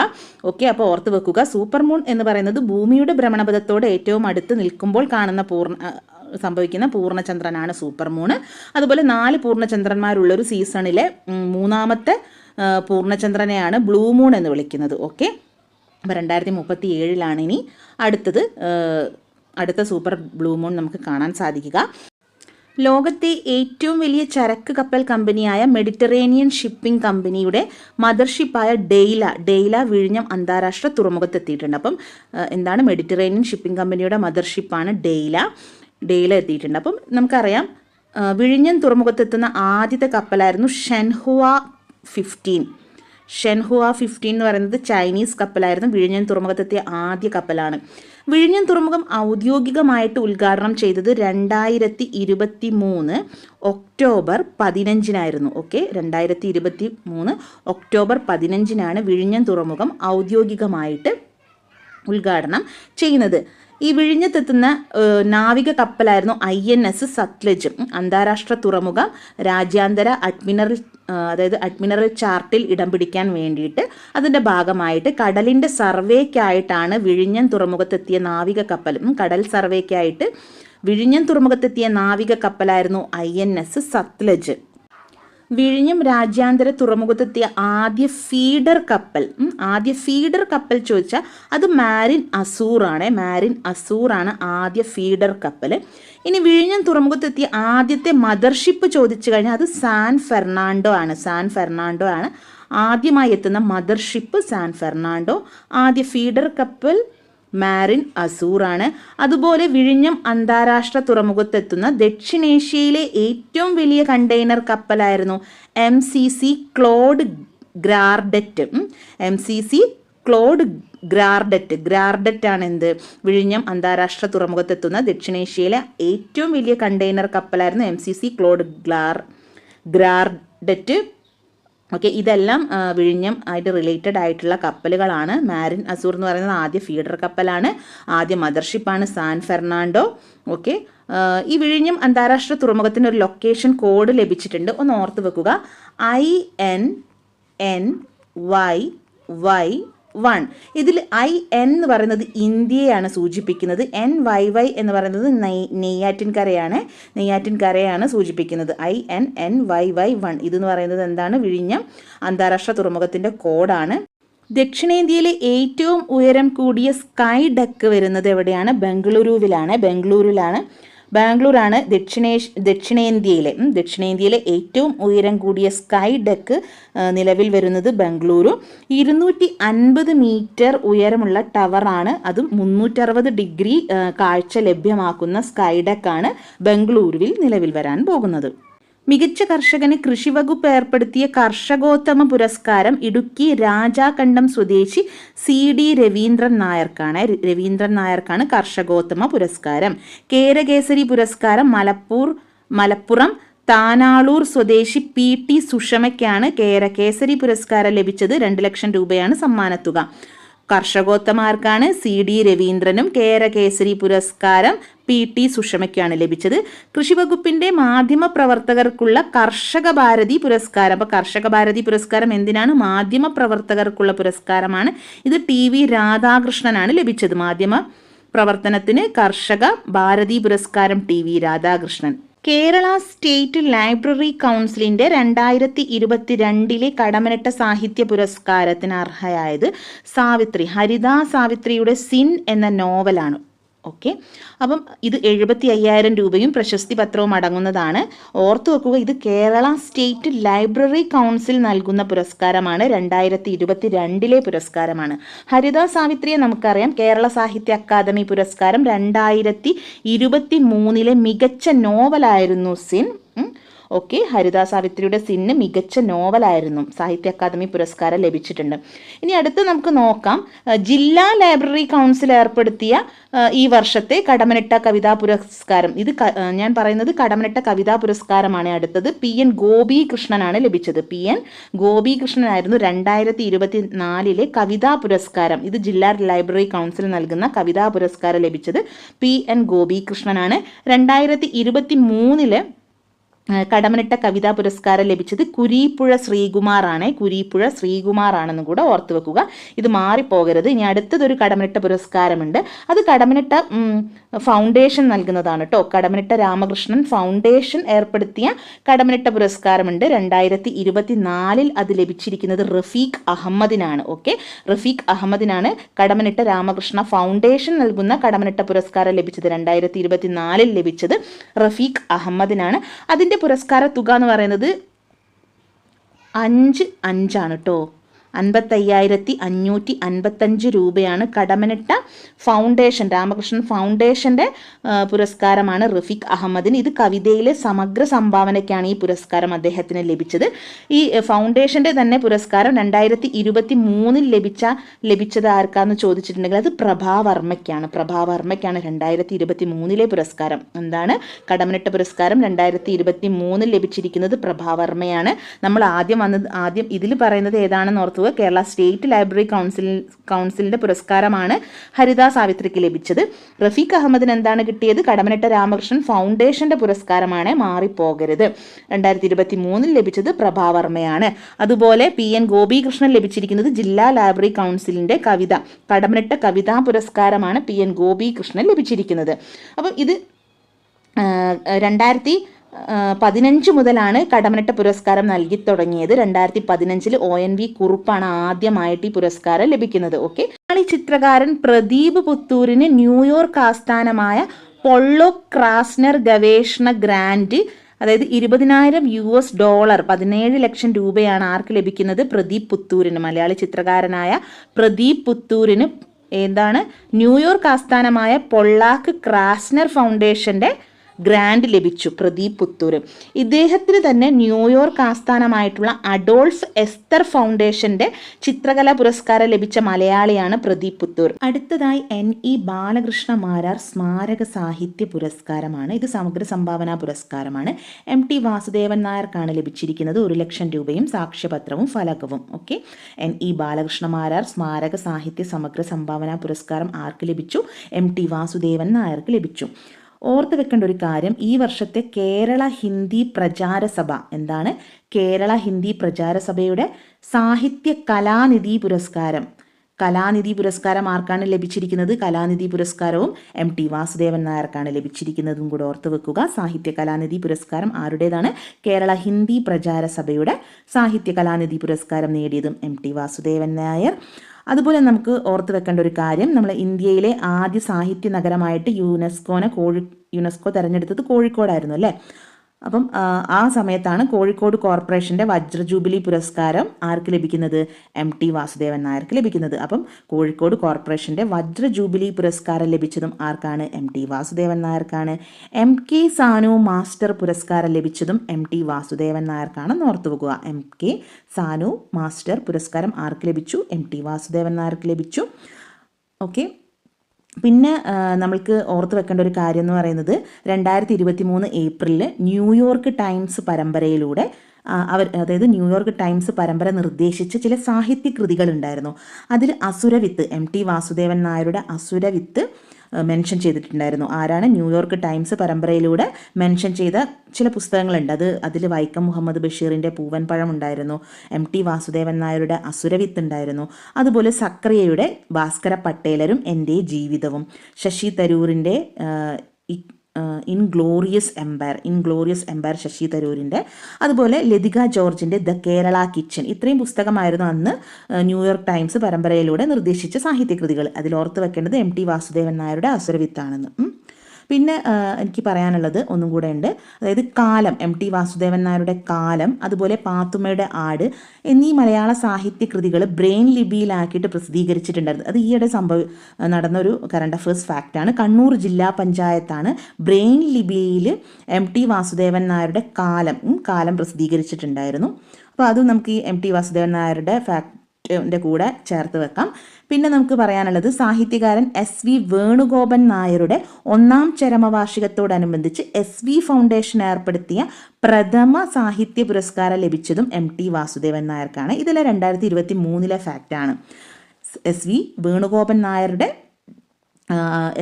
ഓക്കെ, അപ്പോൾ ഓർത്ത് വെക്കുക, സൂപ്പർ മൂൺ എന്ന് പറയുന്നത് ഭൂമിയുടെ ഭ്രമണപഥത്തോട് ഏറ്റവും അടുത്ത് നിൽക്കുമ്പോൾ സംഭവിക്കുന്ന പൂർണ്ണചന്ദ്രനാണ് സൂപ്പർ മൂണ്. അതുപോലെ 4 പൂർണ്ണചന്ദ്രന്മാരുള്ളൊരു സീസണിലെ മൂന്നാമത്തെ പൂർണ്ണചന്ദ്രനെയാണ് ബ്ലൂ മൂൺ എന്ന് വിളിക്കുന്നത്. ഓക്കെ, അപ്പോൾ 2037 ഇനി അടുത്ത സൂപ്പർ ബ്ലൂ മൂൺ നമുക്ക് കാണാൻ സാധിക്കുക. ലോകത്തെ ഏറ്റവും വലിയ ചരക്ക് കപ്പൽ കമ്പനിയായ മെഡിറ്ററേനിയൻ ഷിപ്പിംഗ് കമ്പനിയുടെ മദർഷിപ്പായ ഡെയ്ല വിഴിഞ്ഞം അന്താരാഷ്ട്ര തുറമുഖത്തെത്തിയിട്ടുണ്ട്. അപ്പം എന്താണ് മെഡിറ്ററേനിയൻ ഷിപ്പിംഗ് കമ്പനിയുടെ മദർഷിപ്പാണ് ഡെയ്ല എത്തിയിട്ടുണ്ട്. അപ്പം നമുക്കറിയാം, വിഴിഞ്ഞം തുറമുഖത്തെത്തുന്ന ആദ്യത്തെ കപ്പലായിരുന്നു ഷെൻഹുവ 15 എന്ന് പറയുന്നത് ചൈനീസ് കപ്പലായിരുന്നു. വിഴിഞ്ഞം തുറമുഖത്തെത്തിയ ആദ്യ കപ്പലാണ്. വിഴിഞ്ഞം തുറമുഖം ഔദ്യോഗികമായിട്ട് ഉദ്ഘാടനം ചെയ്തത് 2023 ഒക്ടോബർ 15 ഓക്കെ, 2023 ഒക്ടോബർ 15 വിഴിഞ്ഞം തുറമുഖം ഔദ്യോഗികമായിട്ട് ഉദ്ഘാടനം ചെയ്യുന്നത്. ഈ വിഴിഞ്ഞത്തെത്തുന്ന നാവിക കപ്പലായിരുന്നു INS സത്ലജ്. അന്താരാഷ്ട്ര തുറമുഖം രാജ്യാന്തര അഡ്മിറൽ ചാർട്ടിൽ ഇടം പിടിക്കാൻ വേണ്ടിയിട്ട് അതിൻ്റെ ഭാഗമായിട്ട് കടലിൻ്റെ സർവേക്കായിട്ടാണ് വിഴിഞ്ഞം തുറമുഖത്തെത്തിയ നാവിക കപ്പൽ. കടൽ സർവേക്കായിട്ട് വിഴിഞ്ഞം തുറമുഖത്തെത്തിയ നാവിക കപ്പലായിരുന്നു INS സത്ലജ്. വിഴിഞ്ഞം രാജ്യാന്തര തുറമുഖത്തെത്തിയ ആദ്യ ഫീഡർ കപ്പൽ ചോദിച്ചാൽ അത് മാരിൻ അസൂറാണ് ആദ്യ ഫീഡർ കപ്പൽ. ഇനി വിഴിഞ്ഞം തുറമുഖത്തെത്തിയ ആദ്യത്തെ മദർഷിപ്പ് ചോദിച്ചു കഴിഞ്ഞാൽ അത് സാൻ ഫെർണാണ്ടോ ആണ് ആദ്യമായി എത്തുന്ന മദർഷിപ്പ്. San Fernando. ആദ്യ ഫീഡർ കപ്പൽ മാരിൻ അസൂറാണ്. അതുപോലെ വിഴിഞ്ഞം അന്താരാഷ്ട്ര തുറമുഖത്തെത്തുന്ന ദക്ഷിണേഷ്യയിലെ ഏറ്റവും വലിയ കണ്ടെയ്നർ കപ്പലായിരുന്നു MCC ക്ലോഡ് ഗ്രാർഡറ്റ് ആണ് വിഴിഞ്ഞം അന്താരാഷ്ട്ര തുറമുഖത്തെത്തുന്ന ദക്ഷിണേഷ്യയിലെ ഏറ്റവും വലിയ കണ്ടെയ്നർ കപ്പലായിരുന്നു MCC ക്ലോഡ് ഗ്രാർഡറ്റ്. ഓക്കെ, ഇതെല്ലാം വിഴിഞ്ഞം ആയിട്ട് റിലേറ്റഡ് ആയിട്ടുള്ള കപ്പലുകളാണ്. മാരിൻ അസൂർ എന്ന് പറയുന്നത് ആദ്യ ഫീഡർ കപ്പലാണ്. ആദ്യ മദർഷിപ്പാണ് സാൻ ഫെർണാണ്ടോ. ഓക്കെ, ഈ വിഴിഞ്ഞം അന്താരാഷ്ട്ര തുറമുഖത്തിന് ഒരു ലൊക്കേഷൻ കോഡ് ലഭിച്ചിട്ടുണ്ട്. ഒന്ന് ഓർത്ത് വെക്കുക, INNYY1. ഇതിൽ IN എന്ന് പറയുന്നത് ഇന്ത്യയാണ് സൂചിപ്പിക്കുന്നത്. NYY എന്ന് പറയുന്നത് നെയ്യാറ്റിൻകരയാണ് സൂചിപ്പിക്കുന്നത്. INNYY1. ഇതെന്ന് പറയുന്നത് എന്താണ്? വിഴിഞ്ഞം അന്താരാഷ്ട്ര തുറമുഖത്തിൻ്റെ കോഡാണ്. ദക്ഷിണേന്ത്യയിലെ ഏറ്റവും ഉയരം കൂടിയ സ്കൈ ഡക്ക് വരുന്നത് എവിടെയാണ്? ബാംഗ്ലൂരാണ് ദക്ഷിണേന്ത്യയിലെ ഏറ്റവും ഉയരം കൂടിയ സ്കൈ ഡക്ക് നിലവിൽ വരുന്നത് ബാംഗ്ലൂരു. 250 മീറ്റർ ഉയരമുള്ള ടവറാണ്. അതും 360 ഡിഗ്രി കാഴ്ച ലഭ്യമാക്കുന്ന സ്കൈ ഡക്കാണ് ബാംഗ്ലൂരുവിൽ നിലവിൽ വരാൻ പോകുന്നത്. മികച്ച കർഷകന് കൃഷിവകുപ്പ് ഏർപ്പെടുത്തിയ കർഷകോത്തമ പുരസ്കാരം ഇടുക്കി രാജാകണ്ഠം സ്വദേശി CD രവീന്ദ്രൻ നായർക്കാണ് കർഷകോത്തമ പുരസ്കാരം. കേരകേസരി പുരസ്കാരം മലപ്പുറം താനാളൂർ സ്വദേശി PT സുഷമയ്ക്കാണ് കേരകേസരി പുരസ്കാരം ലഭിച്ചത്. 2 ലക്ഷം രൂപയാണ് സമ്മാനത്തുക. കർഷകോത്തമാർക്കാണ് CD രവീന്ദ്രനും കേരകേസരി പുരസ്കാരം PT സുഷമയ്ക്കാണ് ലഭിച്ചത്. കൃഷിവകുപ്പിന്റെ മാധ്യമ പ്രവർത്തകർക്കുള്ള കർഷക ഭാരതി പുരസ്കാരം. അപ്പോൾ കർഷക ഭാരതി പുരസ്കാരം എന്തിനാണ്? മാധ്യമ പ്രവർത്തകർക്കുള്ള പുരസ്കാരമാണ്. ഇത് TV രാധാകൃഷ്ണനാണ് ലഭിച്ചത്. മാധ്യമ പ്രവർത്തനത്തിന് കർഷക ഭാരതി പുരസ്കാരം TV Radhakrishnan. Kerala state library കൗൺസിലിൻ്റെ 2022 കടമ്മനിട്ട സാഹിത്യ പുരസ്കാരത്തിന് അർഹയായത് ഹരിത സാവിത്രിയുടെ സിൻ എന്ന നോവലാണ്. ഓക്കെ, അപ്പം ഇത് 75,000 രൂപയും പ്രശസ്തി പത്രവും അടങ്ങുന്നതാണ്. ഓർത്തു വെക്കുക, ഇത് കേരള സ്റ്റേറ്റ് ലൈബ്രറി കൗൺസിൽ നൽകുന്ന പുരസ്കാരമാണ്. 2022 പുരസ്കാരമാണ്. ഹരിത സാവിത്രിയെ നമുക്കറിയാം കേരള സാഹിത്യ അക്കാദമി പുരസ്കാരം 2023 മികച്ച നോവലായിരുന്നു സിൻ. ഓക്കെ. ഹരിത സാവിത്രിയുടെ സിന്ന് മികച്ച നോവലായിരുന്നു, സാഹിത്യ അക്കാദമി പുരസ്കാരം ലഭിച്ചിട്ടുണ്ട്. ഇനി അടുത്ത് നമുക്ക് നോക്കാം, ജില്ലാ ലൈബ്രറി കൗൺസിൽ ഏർപ്പെടുത്തിയ ഈ വർഷത്തെ കടമ്മനിട്ട കവിതാ പുരസ്കാരം. ഇത് ഞാൻ പറയുന്നത് കടമ്മനിട്ട കവിതാ പുരസ്കാരമാണ്. അടുത്തത് PN ഗോപികൃഷ്ണനാണ് ലഭിച്ചത്. PN ഗോപികൃഷ്ണനായിരുന്നു 2024 കവിതാ പുരസ്കാരം. ഇത് ജില്ലാ ലൈബ്രറി കൗൺസിൽ നൽകുന്ന കവിതാ പുരസ്കാരം ലഭിച്ചത് PN ഗോപികൃഷ്ണനാണ്. 2023 കടമ്മനിട്ട കവിതാ പുരസ്കാരം ലഭിച്ചത് കുരീപ്പുഴ ശ്രീകുമാറാണ്. കുരീപ്പുഴ ശ്രീകുമാറാണെന്ന് കൂടെ ഓർത്തു വെക്കുക, ഇത് മാറിപ്പോകരുത്. ഇനി അടുത്തതൊരു കടമ്മനിട്ട പുരസ്കാരമുണ്ട്, അത് കടമ്മനിട്ട ഫൗണ്ടേഷൻ നൽകുന്നതാണ് കേട്ടോ. കടമ്മനിട്ട രാമകൃഷ്ണൻ ഫൗണ്ടേഷൻ ഏർപ്പെടുത്തിയ കടമ്മനിട്ട പുരസ്കാരമുണ്ട്. 2024 അത് ലഭിച്ചിരിക്കുന്നത് റഫീഖ് അഹമ്മദിനാണ്. ഓക്കെ, റഫീഖ് അഹമ്മദിനാണ് കടമ്മനിട്ട രാമകൃഷ്ണ ഫൗണ്ടേഷൻ നൽകുന്ന കടമ്മനിട്ട പുരസ്കാരം ലഭിച്ചത്. 2024 ലഭിച്ചത് റഫീഖ് അഹമ്മദിനാണ്. അതിൻ്റെ പുരസ്കാര തുക എന്ന് പറയുന്നത് 5 ആണ് കേട്ടോ. 55,555 രൂപയാണ് കടമ്മനിട്ട ഫൗണ്ടേഷൻ, രാമകൃഷ്ണൻ ഫൗണ്ടേഷൻ്റെ പുരസ്കാരമാണ് റഫീഖ് അഹമ്മദിന്. ഇത് കവിതയിലെ സമഗ്ര സംഭാവനയ്ക്കാണ് ഈ പുരസ്കാരം അദ്ദേഹത്തിന് ലഭിച്ചത്. ഈ ഫൗണ്ടേഷൻ്റെ തന്നെ പുരസ്കാരം 2023 ലഭിച്ചത് ആർക്കാന്ന് ചോദിച്ചിട്ടുണ്ടെങ്കിൽ അത് പ്രഭാവർമ്മയ്ക്കാണ്. പ്രഭാവർമ്മയ്ക്കാണ് 2023 പുരസ്കാരം. എന്താണ് കടമ്മനിട്ട പുരസ്കാരം 2023 ലഭിച്ചിരിക്കുന്നത് പ്രഭാവർമ്മയാണ്. നമ്മൾ ആദ്യം ഇതിൽ പറയുന്നത് ഏതാണെന്ന് ഓർത്തു. കേരള സ്റ്റേറ്റ് ലൈബ്രറി കൗൺസിലിന്റെ പുരസ്കാരമാണ് ഹരിത സാവിത്രിക്ക് ലഭിച്ചത്. റഫീഖ് അഹമ്മദിന് എന്താണ് കിട്ടിയത്? കടമ്മനിട്ട രാമകൃഷ്ണൻ ഫൗണ്ടേഷന്റെ പുരസ്കാരമാണ്, മാറിപ്പോകരുത്. 2023 ലഭിച്ചത് പ്രഭാവർമ്മയാണ്. അതുപോലെ PN ഗോപികൃഷ്ണൻ ലഭിച്ചിരിക്കുന്നത് ജില്ലാ ലൈബ്രറി കൗൺസിലിന്റെ കടമ്മനിട്ട കവിതാ പുരസ്കാരമാണ് PN ഗോപികൃഷ്ണൻ ലഭിച്ചിരിക്കുന്നത്. അപ്പം ഇത് 2015 മുതലാണ് കടമ്മനിട്ട പുരസ്കാരം നൽകി തുടങ്ങിയത്. 2015 ONV കുറുപ്പാണ് ആദ്യമായിട്ട് ഈ പുരസ്കാരം ലഭിക്കുന്നത്. ഓക്കെ, ഈ ചിത്രകാരൻ പ്രദീപ് പുത്തൂരിന് ന്യൂയോർക്ക് ആസ്ഥാനമായ പൊള്ളോ ക്രാസ്നർ ഗവേഷണ ഗ്രാന്റ്, അതായത് $20,000 17 ലക്ഷം രൂപയാണ് ആർക്ക് ലഭിക്കുന്നത്? പ്രദീപ് പുത്തൂരിന്. മലയാളി ചിത്രകാരനായ പ്രദീപ് പുത്തൂരിന് എന്താണ് ന്യൂയോർക്ക് ആസ്ഥാനമായ പൊള്ളാക്ക് ക്രാസ്നർ ഫൗണ്ടേഷന്റെ ഗ്രാൻഡ് ലഭിച്ചു. പ്രദീപ് പുത്തൂർ ഇദ്ദേഹത്തിന് തന്നെ ന്യൂയോർക്ക് ആസ്ഥാനമായിട്ടുള്ള അഡോൾഫ് എസ്തർ ഫൗണ്ടേഷന്റെ ചിത്രകലാ പുരസ്കാരം ലഭിച്ച മലയാളിയാണ് പ്രദീപ് പുത്തൂർ. അടുത്തതായി NE ബാലകൃഷ്ണ മാരാർ സ്മാരക സാഹിത്യ പുരസ്കാരമാണ്. ഇത് സമഗ്ര സംഭാവനാ പുരസ്കാരമാണ്. MT വാസുദേവൻ നായർക്കാണ് ലഭിച്ചിരിക്കുന്നത്. 1 ലക്ഷം രൂപയും സാക്ഷ്യപത്രവും ഫലകവും. ഓക്കെ, NE ബാലകൃഷ്ണ മാരാർ സ്മാരക സാഹിത്യ സമഗ്ര സംഭാവനാ പുരസ്കാരം ആർക്ക് ലഭിച്ചു? MT വാസുദേവൻ നായർക്ക് ലഭിച്ചു. ഓർത്ത് വെക്കേണ്ട ഒരു കാര്യം, ഈ വർഷത്തെ കേരള ഹിന്ദി പ്രചാരസഭ എന്താണ്? കേരള ഹിന്ദി പ്രചാരസഭയുടെ സാഹിത്യ കലാനിധി പുരസ്കാരം ആർക്കാണ് ലഭിച്ചിരിക്കുന്നത്? കലാനിധി പുരസ്കാരവും MT വാസുദേവൻ നായർക്കാണ് ലഭിച്ചിരിക്കുന്നതും കൂടെ ഓർത്ത് വെക്കുക. സാഹിത്യ കലാനിധി പുരസ്കാരം ആരുടേതാണ്? കേരള ഹിന്ദി പ്രചാരസഭയുടെ സാഹിത്യ കലാനിധി പുരസ്കാരം നേടിയതും MT വാസുദേവൻ നായർ. അതുപോലെ നമുക്ക് ഓർത്ത് വെക്കേണ്ട ഒരു കാര്യം, നമ്മൾ ഇന്ത്യയിലെ ആദ്യ സാഹിത്യ നഗരമായിട്ട് യുനെസ്കോ തിരഞ്ഞെടുത്തത് കോഴിക്കോടായിരുന്നു അല്ലേ? അപ്പം ആ സമയത്താണ് കോഴിക്കോട് കോർപ്പറേഷൻ്റെ വജ്ര ജൂബിലി പുരസ്കാരം ആർക്ക് ലഭിക്കുന്നത്? MT വാസുദേവൻ നായർക്ക് ലഭിക്കുന്നത്. അപ്പം കോഴിക്കോട് കോർപ്പറേഷൻ്റെ വജ്ര ജൂബിലി പുരസ്കാരം ലഭിച്ചതും ആർക്കാണ്? MT വാസുദേവൻ നായർക്കാണ്. MK സാനു മാസ്റ്റർ പുരസ്കാരം ലഭിച്ചതും MT വാസുദേവൻ നായർക്കാണെന്ന് ഓർത്തു വെക്കുക. MK സാനു മാസ്റ്റർ പുരസ്കാരം ആർക്ക് ലഭിച്ചു? MT വാസുദേവൻ നായർക്ക് ലഭിച്ചു. ഓക്കെ, പിന്നെ നമ്മൾക്ക് ഓർത്ത് വെക്കേണ്ട ഒരു കാര്യം എന്ന് പറയുന്നത് 2023 ഏപ്രിലിൽ ന്യൂയോർക്ക് ടൈംസ് പരമ്പരയിലൂടെ അതായത് ന്യൂയോർക്ക് ടൈംസ് പരമ്പര നിർദ്ദേശിച്ച ചില സാഹിത്യ കൃതികൾ ഉണ്ടായിരുന്നു. അതിൽ അസുരവിത്ത്, MT വാസുദേവൻ നായരുടെ അസുരവിത്ത് മെൻഷൻ ചെയ്തിട്ടുണ്ടായിരുന്നു. ആരാണ്? ന്യൂയോർക്ക് ടൈംസ് പരമ്പരയിലൂടെ മെൻഷൻ ചെയ്ത ചില പുസ്തകങ്ങളുണ്ട്. അതിൽ വൈക്കം മുഹമ്മദ് ബഷീറിൻ്റെ പൂവൻ പഴം ഉണ്ടായിരുന്നു. MT വാസുദേവൻ നായരുടെ അസുരവിത്ത് ഉണ്ടായിരുന്നു. അതുപോലെ സക്രിയയുടെ ഭാസ്കര പട്ടേലരും എൻ്റെ ജീവിതവും, ശശി തരൂരിൻ്റെ ഇൻഗ്ലോറിയസ് എംപയർ ശശി തരൂരിൻ്റെ, അതുപോലെ ലതിക ജോർജിൻ്റെ ദ കേരള കിച്ചൺ. ഇത്രയും പുസ്തകമായിരുന്നു അന്ന് ന്യൂയോർക്ക് ടൈംസ് പരമ്പരയിലൂടെ നിർദ്ദേശിച്ച സാഹിത്യകൃതികൾ. അതിൽ ഓർത്ത് വെക്കേണ്ടത് MT വാസുദേവൻ നായരുടെ അസുരവിത്താണെന്ന്. പിന്നെ എനിക്ക് പറയാനുള്ളത് ഒന്നും കൂടെ ഉണ്ട്. അതായത് കാലം, MT വാസുദേവൻ നായരുടെ കാലം, അതുപോലെ പാത്തുമ്മയുടെ ആട് എന്നീ മലയാള സാഹിത്യ കൃതികൾ ബ്രെയിൻ ലിപിയിലാക്കിയിട്ട് പ്രസിദ്ധീകരിച്ചിട്ടുണ്ടായിരുന്നു. അത് ഈയിടെ നടന്നൊരു കറണ്ട് അഫയേഴ്സ് ഫാക്റ്റാണ്. കണ്ണൂർ ജില്ലാ പഞ്ചായത്താണ് ബ്രെയിൻ ലിപിയിൽ MT വാസുദേവൻ നായരുടെ കാലം പ്രസിദ്ധീകരിച്ചിട്ടുണ്ടായിരുന്നു. അപ്പോൾ അതും നമുക്ക് ഈ MT വാസുദേവൻ നായരുടെ ഫാക്റ്റിൻ്റെ കൂടെ ചേർത്ത് വെക്കാം. പിന്നെ നമുക്ക് പറയാനുള്ളത് സാഹിത്യകാരൻ SV വേണുഗോപൻ നായരുടെ 1ാം ചരമവാർഷികത്തോടനുബന്ധിച്ച് SV ഫൗണ്ടേഷൻ ഏർപ്പെടുത്തിയ പ്രഥമ സാഹിത്യ പുരസ്കാരം ലഭിച്ചതും MT വാസുദേവൻ നായർക്കാണ്. ഇതെല്ലാം 2023 ഫാക്റ്റാണ്. SV വേണുഗോപൻ നായരുടെ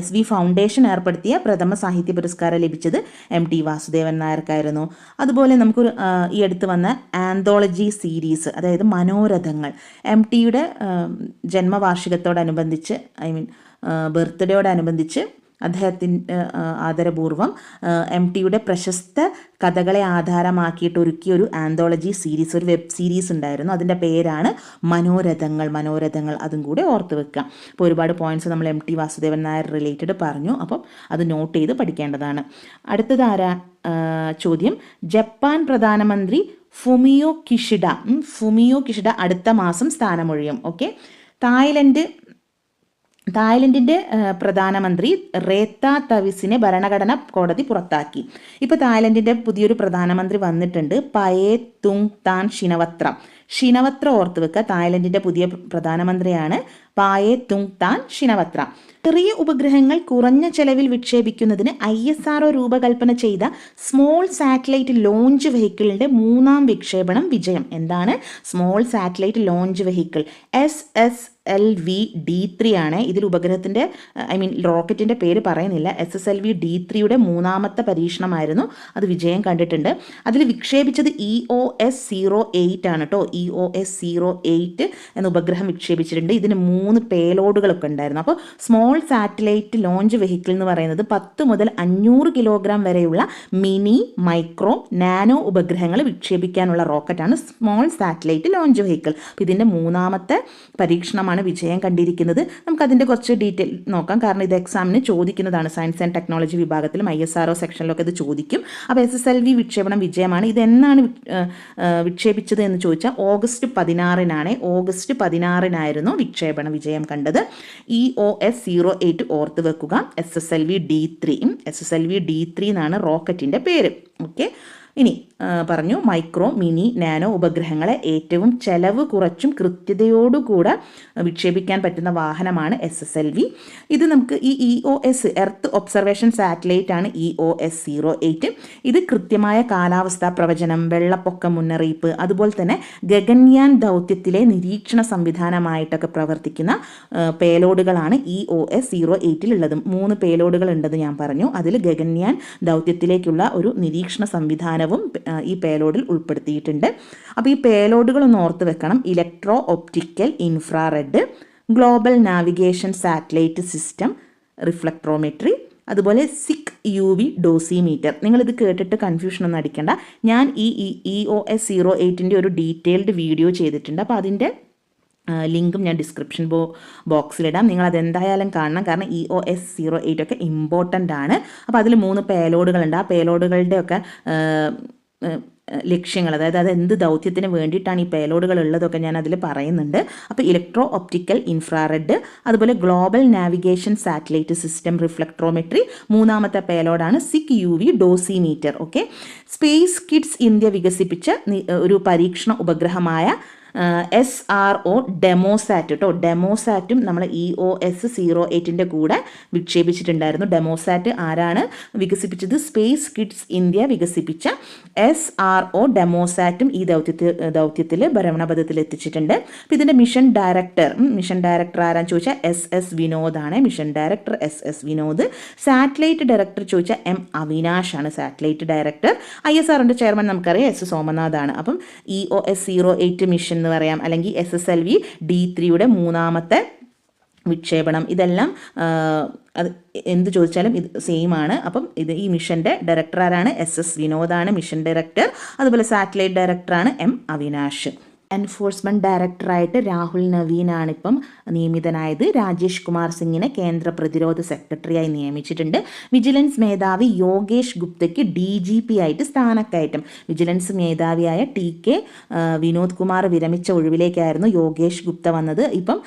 SV ഫൗണ്ടേഷൻ ഏർപ്പെടുത്തിയ പ്രഥമ സാഹിത്യ പുരസ്കാരം ലഭിച്ചത് MT വാസുദേവൻ നായർക്കായിരുന്നു. അതുപോലെ നമുക്കൊരു ഈ അടുത്ത് വന്ന ആന്തോളജി സീരീസ്, അതായത് മനോരഥങ്ങൾ, MTയുടെ ജന്മവാർഷികത്തോടനുബന്ധിച്ച് ബർത്ത്ഡേയോടനുബന്ധിച്ച് അദ്ദേഹത്തിൻ്റെ ആദരപൂർവ്വം MTയുടെ പ്രശസ്ത കഥകളെ ആധാരമാക്കിയിട്ട് ഒരുക്കിയ ഒരു ആന്തോളജി സീരീസ്, ഒരു വെബ് സീരീസ് ഉണ്ടായിരുന്നു. അതിൻ്റെ പേരാണ് മനോരഥങ്ങൾ. അതും കൂടെ ഓർത്ത് വെക്കുക. അപ്പോൾ ഒരുപാട് പോയിന്റ്സ് നമ്മൾ MT വാസുദേവൻ നായർ റിലേറ്റഡ് പറഞ്ഞു. അപ്പം അത് നോട്ട് ചെയ്ത് പഠിക്കേണ്ടതാണ്. അടുത്തത് ചോദ്യം, ജപ്പാൻ പ്രധാനമന്ത്രി ഫുമിയോ കിഷിഡ അടുത്ത മാസം സ്ഥാനമൊഴിയും. ഓക്കെ. തായ്ലൻഡിൻ്റെ പ്രധാനമന്ത്രി റേത്ത തവിസിനെ ഭരണഘടനാ കോടതി പുറത്താക്കി. ഇപ്പോൾ തായ്ലൻഡിൻ്റെ പുതിയൊരു പ്രധാനമന്ത്രി വന്നിട്ടുണ്ട്, പയേതുങ് താൻ ഷിനവത്ര ഓർത്ത് വെക്കുക. തായ്ലൻഡിൻ്റെ പുതിയ പ്രധാനമന്ത്രിയാണ് പയേതുങ് താൻ ഷിനവത്ര. ചെറിയ ഉപഗ്രഹങ്ങൾ കുറഞ്ഞ ചെലവിൽ വിക്ഷേപിക്കുന്നതിന് ISRO രൂപകൽപ്പന ചെയ്ത സ്മോൾ സാറ്റലൈറ്റ് ലോഞ്ച് വെഹിക്കിളിൻ്റെ 3ാം വിക്ഷേപണം വിജയം. എന്താണ് small satellite launch vehicle? SSLV D3 ആണ്. ഇതിൽ ഉപഗ്രഹത്തിൻ്റെ റോക്കറ്റിൻ്റെ പേര് പറയുന്നില്ല. SSLV D3യുടെ 3ാമത്തെ പരീക്ഷണമായിരുന്നു. അത് വിജയം കണ്ടിട്ടുണ്ട്. അതിൽ വിക്ഷേപിച്ചത് EOS-08 ആണ് കേട്ടോ. EOS-08 എന്ന ഉപഗ്രഹം വിക്ഷേപിച്ചിട്ടുണ്ട്. ഇതിന് 3 പേലോഡുകളൊക്കെ ഉണ്ടായിരുന്നു. അപ്പോൾ സ്മോൾ സാറ്റലൈറ്റ് ലോഞ്ച് വെഹിക്കിൾ എന്ന് പറയുന്നത് 10 മുതൽ 500 കിലോഗ്രാം വരെയുള്ള മിനി, മൈക്രോ, നാനോ ഉപഗ്രഹങ്ങൾ വിക്ഷേപിക്കാനുള്ള റോക്കറ്റാണ് സ്മോൾ സാറ്റലൈറ്റ് ലോഞ്ച് വെഹിക്കിൾ. അപ്പോൾ ഇതിൻ്റെ 3ാമത്തെ പരീക്ഷണമാണ് വിജയം കണ്ടിരിക്കുന്നത്. നമുക്കതിൻ്റെ കുറച്ച് ഡീറ്റെയിൽ നോക്കാം. കാരണം ഇത് എക്സാമിന് ചോദിക്കുന്നതാണ്. സയൻസ് ആൻഡ് ടെക്നോളജി വിഭാഗത്തിലും ISRO സെക്ഷനിലൊക്കെ ഇത് ചോദിക്കും. അപ്പോൾ SSLV വിക്ഷേപണം വിജയമാണ്. ഇതെന്നാണ് വിക്ഷേപിച്ചത് എന്ന് ചോദിച്ചാൽ ഓഗസ്റ്റ് 16 ഓഗസ്റ്റ് 16 വിക്ഷേപണ വിജയം കണ്ടത്. EOS-08 ഓർത്ത് വെക്കുക. SSLV D3 എന്നാണ് റോക്കറ്റിൻ്റെ പേര്. ഓക്കെ. ഇനി പറഞ്ഞു മൈക്രോ, മിനി, നാനോ ഉപഗ്രഹങ്ങളെ ഏറ്റവും ചെലവ് കുറച്ചും കൃത്യതയോടുകൂടെ വിക്ഷേപിക്കാൻ പറ്റുന്ന വാഹനമാണ് SSLV. ഇത് നമുക്ക് ഈ EOS എർത്ത് ഒബ്സർവേഷൻ സാറ്റലൈറ്റ് ആണ് EOS-08. ഇത് കൃത്യമായ കാലാവസ്ഥാ പ്രവചനം, വെള്ളപ്പൊക്ക മുന്നറിയിപ്പ്, അതുപോലെ തന്നെ ഗഗൻയാൻ ദൗത്യത്തിലെ നിരീക്ഷണ സംവിധാനമായിട്ടൊക്കെ പ്രവർത്തിക്കുന്ന പേലോഡുകളാണ് EOS-08 3 പേലോഡുകൾ ഉണ്ടെന്ന് ഞാൻ പറഞ്ഞു. അതിൽ ഗഗൻയാൻ ദൗത്യത്തിലേക്കുള്ള ഒരു നിരീക്ഷണ സംവിധാനവും ഈ പേലോഡിൽ ഉൾപ്പെടുത്തിയിട്ടുണ്ട്. അപ്പോൾ ഈ പേലോഡുകളൊന്ന് ഓർത്ത് വെക്കണം. Electro optical infrared, global navigation satellite system, reflectometry, അതുപോലെ സിക് UV ഡോസിമീറ്റർ. നിങ്ങളിത് കേട്ടിട്ട് കൺഫ്യൂഷൻ ഒന്നും അടിക്കേണ്ട. ഞാൻ ഈ EOS-08 ഒരു ഡീറ്റെയിൽഡ് വീഡിയോ ചെയ്തിട്ടുണ്ട്. അപ്പോൾ അതിൻ്റെ ലിങ്കും ഞാൻ ഡിസ്ക്രിപ്ഷൻ ബോക്സിലിടാം. നിങ്ങൾ അതെന്തായാലും കാണണം. കാരണം EOS-08 ഒക്കെ ഇമ്പോർട്ടൻ്റ് ആണ്. അപ്പോൾ അതിൽ 3 പേലോഡുകളുണ്ട്. ആ പേലോഡുകളുടെയൊക്കെ ലക്ഷ്യങ്ങൾ, അതായത് അത് എന്ത് ദൗത്യത്തിന് വേണ്ടിയിട്ടാണ് ഈ പേലോഡുകൾ ഉള്ളതൊക്കെ ഞാൻ അതിൽ പറയുന്നുണ്ട്. അപ്പോൾ ഇലക്ട്രോ ഒപ്റ്റിക്കൽ ഇൻഫ്രാറെഡ്, അതുപോലെ global navigation satellite system, reflectometry, 3ാമത്തെ പേലോഡാണ് SiC UV dosimeter. Okay. Space kids India വികസിപ്പിച്ച ഒരു പരീക്ഷണ ഉപഗ്രഹമായ SRO ഡെമോസാറ്റ് കേട്ടോ. ഡെമോസാറ്റും നമ്മൾ EOS-08 കൂടെ വിക്ഷേപിച്ചിട്ടുണ്ടായിരുന്നു. ഡെമോസാറ്റ് ആരാണ് വികസിപ്പിച്ചത്? സ്പേസ് കിഡ്സ് ഇന്ത്യ വികസിപ്പിച്ച SRO ഡെമോസാറ്റും ഈ ദൗത്യത്തിൽ ഭ്രമണപഥത്തിൽ എത്തിച്ചിട്ടുണ്ട്. അപ്പോൾ ഇതിൻ്റെ മിഷൻ ഡയറക്ടർ ആരാന്ന് ചോദിച്ചാൽ SS വിനോദാണ്. Mission director SS Vinod. Satellite director ചോദിച്ചാൽ M അവിനാഷ് ആണ് സാറ്റലൈറ്റ് ഡയറക്ടർ. ISROൻ്റെ ചെയർമാൻ നമുക്കറിയാം S സോമനാഥാണ്. അപ്പം EOS-08 മിഷൻ എന്ന് പറയാം, അല്ലെങ്കിൽ SSLV D3യുടെ 3ാമത്തെ വിക്ഷേപണം. ഇതെല്ലാം അത് എന്ത് ചോദിച്ചാലും ഇത് സെയിം ആണ്. അപ്പം ഈ മിഷൻ്റെ ഡയറക്ടർ ആരാണ്? SS വിനോദാണ് മിഷൻ ഡയറക്ടർ. അതുപോലെ സാറ്റലൈറ്റ് ഡയറക്ടറാണ് M അവിനാഷ്. എൻഫോഴ്സ്മെൻറ്റ് ഡയറക്ടറായിട്ട് രാഹുൽ നവീനാണ് ഇപ്പം നിയമിതനായത്. രാജേഷ് കുമാർ സിംഗിനെ കേന്ദ്ര പ്രതിരോധ സെക്രട്ടറിയായി നിയമിച്ചിട്ടുണ്ട്. വിജിലൻസ് മേധാവി യോഗേഷ് ഗുപ്തയ്ക്ക് DGP ആയിട്ട് സ്ഥാനക്കയറ്റം. വിജിലൻസ് മേധാവിയായ TK വിനോദ് കുമാർ വിരമിച്ച ഒഴിവിലേക്കായിരുന്നു യോഗേഷ് ഗുപ്ത വന്നത്. ഇപ്പം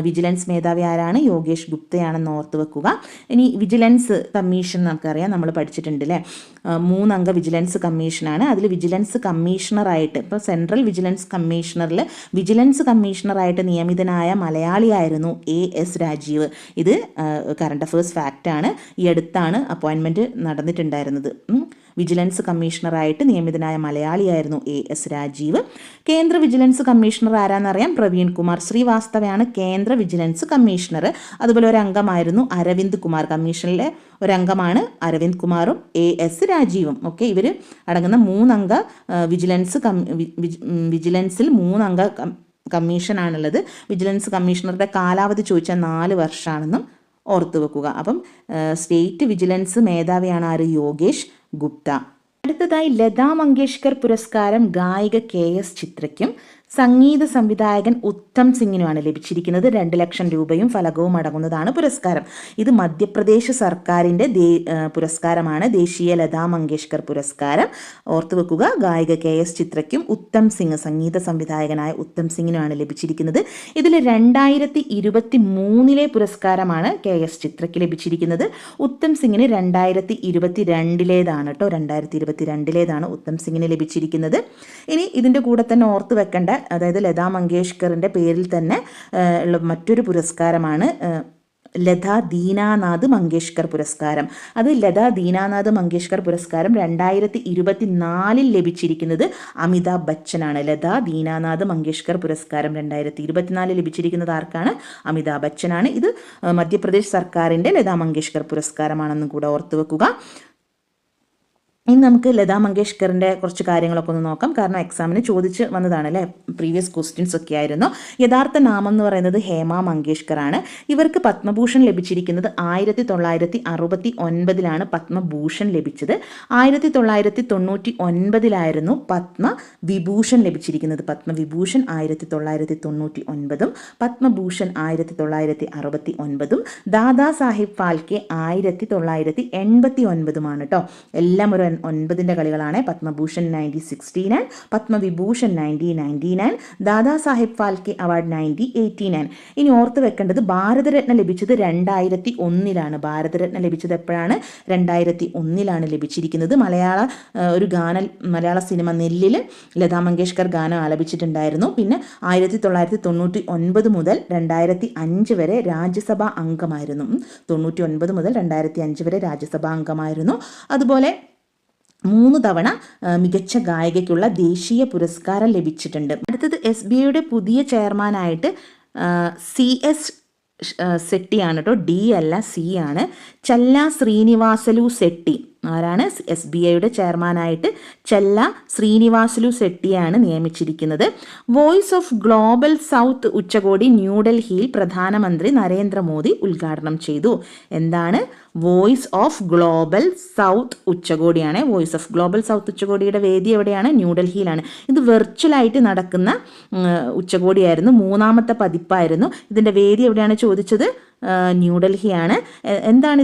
വിജിലൻസ് മേധാവി ആരാണ്? യോഗേഷ് ഗുപ്തയാണെന്ന് ഓർത്ത് വെക്കുക. ഇനി വിജിലൻസ് കമ്മീഷൻ നമുക്കറിയാം, നമ്മൾ പഠിച്ചിട്ടുണ്ട് അല്ലേ. 3 അംഗ വിജിലൻസ് കമ്മീഷനാണ്. അതിൽ വിജിലൻസ് കമ്മീഷണറായിട്ട് ഇപ്പോൾ സെൻട്രൽ വിജിലൻസ് വിജിലൻസ് കമ്മീഷണറായിട്ട് നിയമിതനായ മലയാളിയായിരുന്നു AS രാജീവ്. ഇത് കറണ്ട് അഫയേഴ്സ് ഫാക്റ്റാണ്. ഈ അടുത്താണ് അപ്പോയിൻമെൻറ്റ് നടന്നിട്ടുണ്ടായിരുന്നത്. വിജിലൻസ് കമ്മീഷണറായിട്ട് നിയമിതനായ മലയാളിയായിരുന്നു AS രാജീവ്. കേന്ദ്ര വിജിലൻസ് കമ്മീഷണർ ആരാന്നറിയാം? പ്രവീൺ കുമാർ ശ്രീവാസ്തവയാണ് കേന്ദ്ര വിജിലൻസ് കമ്മീഷണർ. അതുപോലെ ഒരു അംഗമായിരുന്നു അരവിന്ദ് കുമാർ. കമ്മീഷനിലെ ഒരംഗമാണ് അരവിന്ദ് കുമാറും AS രാജീവും. ഓക്കെ, ഇവർ അടങ്ങുന്ന 3 അംഗ വിജിലൻസിൽ 3 അംഗ കമ്മീഷനാണുള്ളത്. വിജിലൻസ് കമ്മീഷണറുടെ കാലാവധി ചോദിച്ചാൽ 4 വർഷമാണെന്നും ഓർത്തു വെക്കുക. അപ്പം സ്റ്റേറ്റ് വിജിലൻസ് മേധാവിയാണ് ആര്? യോഗേഷ് ഗുപ്ത. അടുത്തതായി ലതാ മങ്കേഷ്കർ പുരസ്കാരം ഗായിക KS ചിത്രയ്ക്കും സംഗീത സംവിധായകൻ ഉത്തം സിംഗിനുമാണ് ലഭിച്ചിരിക്കുന്നത്. 2 ലക്ഷം രൂപയും ഫലകവും അടങ്ങുന്നതാണ് പുരസ്കാരം. ഇത് മധ്യപ്രദേശ് സർക്കാരിൻ്റെ പുരസ്കാരമാണ്, ദേശീയ ലതാ മങ്കേഷ്കർ പുരസ്കാരം. ഓർത്തു വെക്കുക, ഗായിക KS ചിത്രയ്ക്കും ഉത്തം സിംഗ് സംഗീത സംവിധായകനായ ഉത്തം സിംഗിനുമാണ് ലഭിച്ചിരിക്കുന്നത്. ഇതിൽ 2023 പുരസ്കാരമാണ് KS ചിത്രയ്ക്ക് ലഭിച്ചിരിക്കുന്നത്. ഉത്തം സിംഗിന് 2022 കേട്ടോ, 2022 ഉത്തം സിംഗിന് ലഭിച്ചിരിക്കുന്നത്. ഇനി ഇതിൻ്റെ കൂടെ തന്നെ ഓർത്ത് വെക്കേണ്ട, അതായത് ലതാ മങ്കേഷ്കറിൻ്റെ പേരിൽ തന്നെ ഉള്ള മറ്റൊരു പുരസ്കാരമാണ് ലതാ ദീനാനാഥ് മങ്കേഷ്കർ പുരസ്കാരം. അത് ലതാ ദീനാനാഥ് മങ്കേഷ്കർ പുരസ്കാരം 2024 ലഭിച്ചിരിക്കുന്നത് അമിതാഭ് ബച്ചനാണ്. ലതാ ദീനാനാഥ് മങ്കേഷ്കർ പുരസ്കാരം 2024 ലഭിച്ചിരിക്കുന്നത് ആർക്കാണ്? അമിതാഭ് ബച്ചനാണ്. ഇത് മധ്യപ്രദേശ് സർക്കാരിൻ്റെ ലതാ മങ്കേഷ്കർ പുരസ്കാരമാണെന്നും കൂടെ ഓർത്തു വെക്കുക. ഇനി നമുക്ക് ലതാ മങ്കേഷ്കറിൻ്റെ കുറച്ച് കാര്യങ്ങളൊക്കെ ഒന്ന് നോക്കാം. കാരണം എക്സാമിന് ചോദിച്ച് വന്നതാണ് അല്ലേ, പ്രീവിയസ് ക്വസ്റ്റ്യൻസ് ഒക്കെ ആയിരുന്നു. യഥാർത്ഥ നാമം എന്ന് പറയുന്നത് ഹേമ മങ്കേഷ്കർ ആണ്. ഇവർക്ക് പത്മഭൂഷൺ ലഭിച്ചിരിക്കുന്നത് 1969 പത്മഭൂഷൺ ലഭിച്ചത്. 1999 പത്മവിഭൂഷൺ ലഭിച്ചിരിക്കുന്നത്. പത്മവിഭൂഷൺ 1999 പത്മഭൂഷൺ 1969 ദാദാ സാഹിബ് ഫാൽക്കെ 1989 കേട്ടോ. എല്ലാം ഒരു 9ന്റെ കളികളാണ്. പത്മഭൂഷൺ 1969, പത്മവിഭൂഷൺ 1999, ദാദാ സാഹിബ് ഫാൽക്കെ അവാർഡ് 1989. ഇനി ഓർത്ത് വെക്കേണ്ടത് ഭാരതരത്ന ലഭിച്ചത് 2001. ഭാരതരത്ന ലഭിച്ചത് എപ്പോഴാണ്? 2001 ലഭിച്ചിരിക്കുന്നത്. മലയാള സിനിമ നെല്ലിൽ ലതാ മങ്കേഷ്കർ ഗാനം ആലപിച്ചിട്ടുണ്ടായിരുന്നു. പിന്നെ 1999 മുതൽ 2005 വരെ രാജ്യസഭാ അംഗമായിരുന്നു. 99 മുതൽ 2005 വരെ രാജ്യസഭാ അംഗമായിരുന്നു. അതുപോലെ 3 തവണ മികച്ച ഗായികയ്ക്കുള്ള ദേശീയ പുരസ്കാരം ലഭിച്ചിട്ടുണ്ട്. അടുത്തത് SBIയുടെ പുതിയ ചെയർമാനായിട്ട് CS സെട്ടിയാണ് കേട്ടോ. D അല്ല, C ആണ്. ചല്ല ശ്രീനിവാസലു സെട്ടി ആരാണ്? SBIയുടെ ചെയർമാനായിട്ട് ചല്ല ശ്രീനിവാസലു സെട്ടിയാണ് നിയമിച്ചിരിക്കുന്നത്. വോയിസ് ഓഫ് ഗ്ലോബൽ സൗത്ത് ഉച്ചകോടി ന്യൂഡൽഹിയിൽ പ്രധാനമന്ത്രി നരേന്ദ്രമോദി ഉദ്ഘാടനം ചെയ്തു. എന്താണ്? വോയിസ് ഓഫ് ഗ്ലോബൽ സൗത്ത് ഉച്ചകോടിയാണ്. വോയിസ് ഓഫ് ഗ്ലോബൽ സൗത്ത് ഉച്ചകോടിയുടെ വേദി എവിടെയാണ്? ന്യൂഡൽഹിയിലാണ്. ഇത് വെർച്വലായിട്ട് നടക്കുന്ന ഉച്ചകോടിയായിരുന്നു. 3ാമത്തെ പതിപ്പായിരുന്നു. ഇതിൻ്റെ വേദി എവിടെയാണ് ചോദിച്ചത്? ന്യൂഡൽഹിയാണ്. എന്താണ്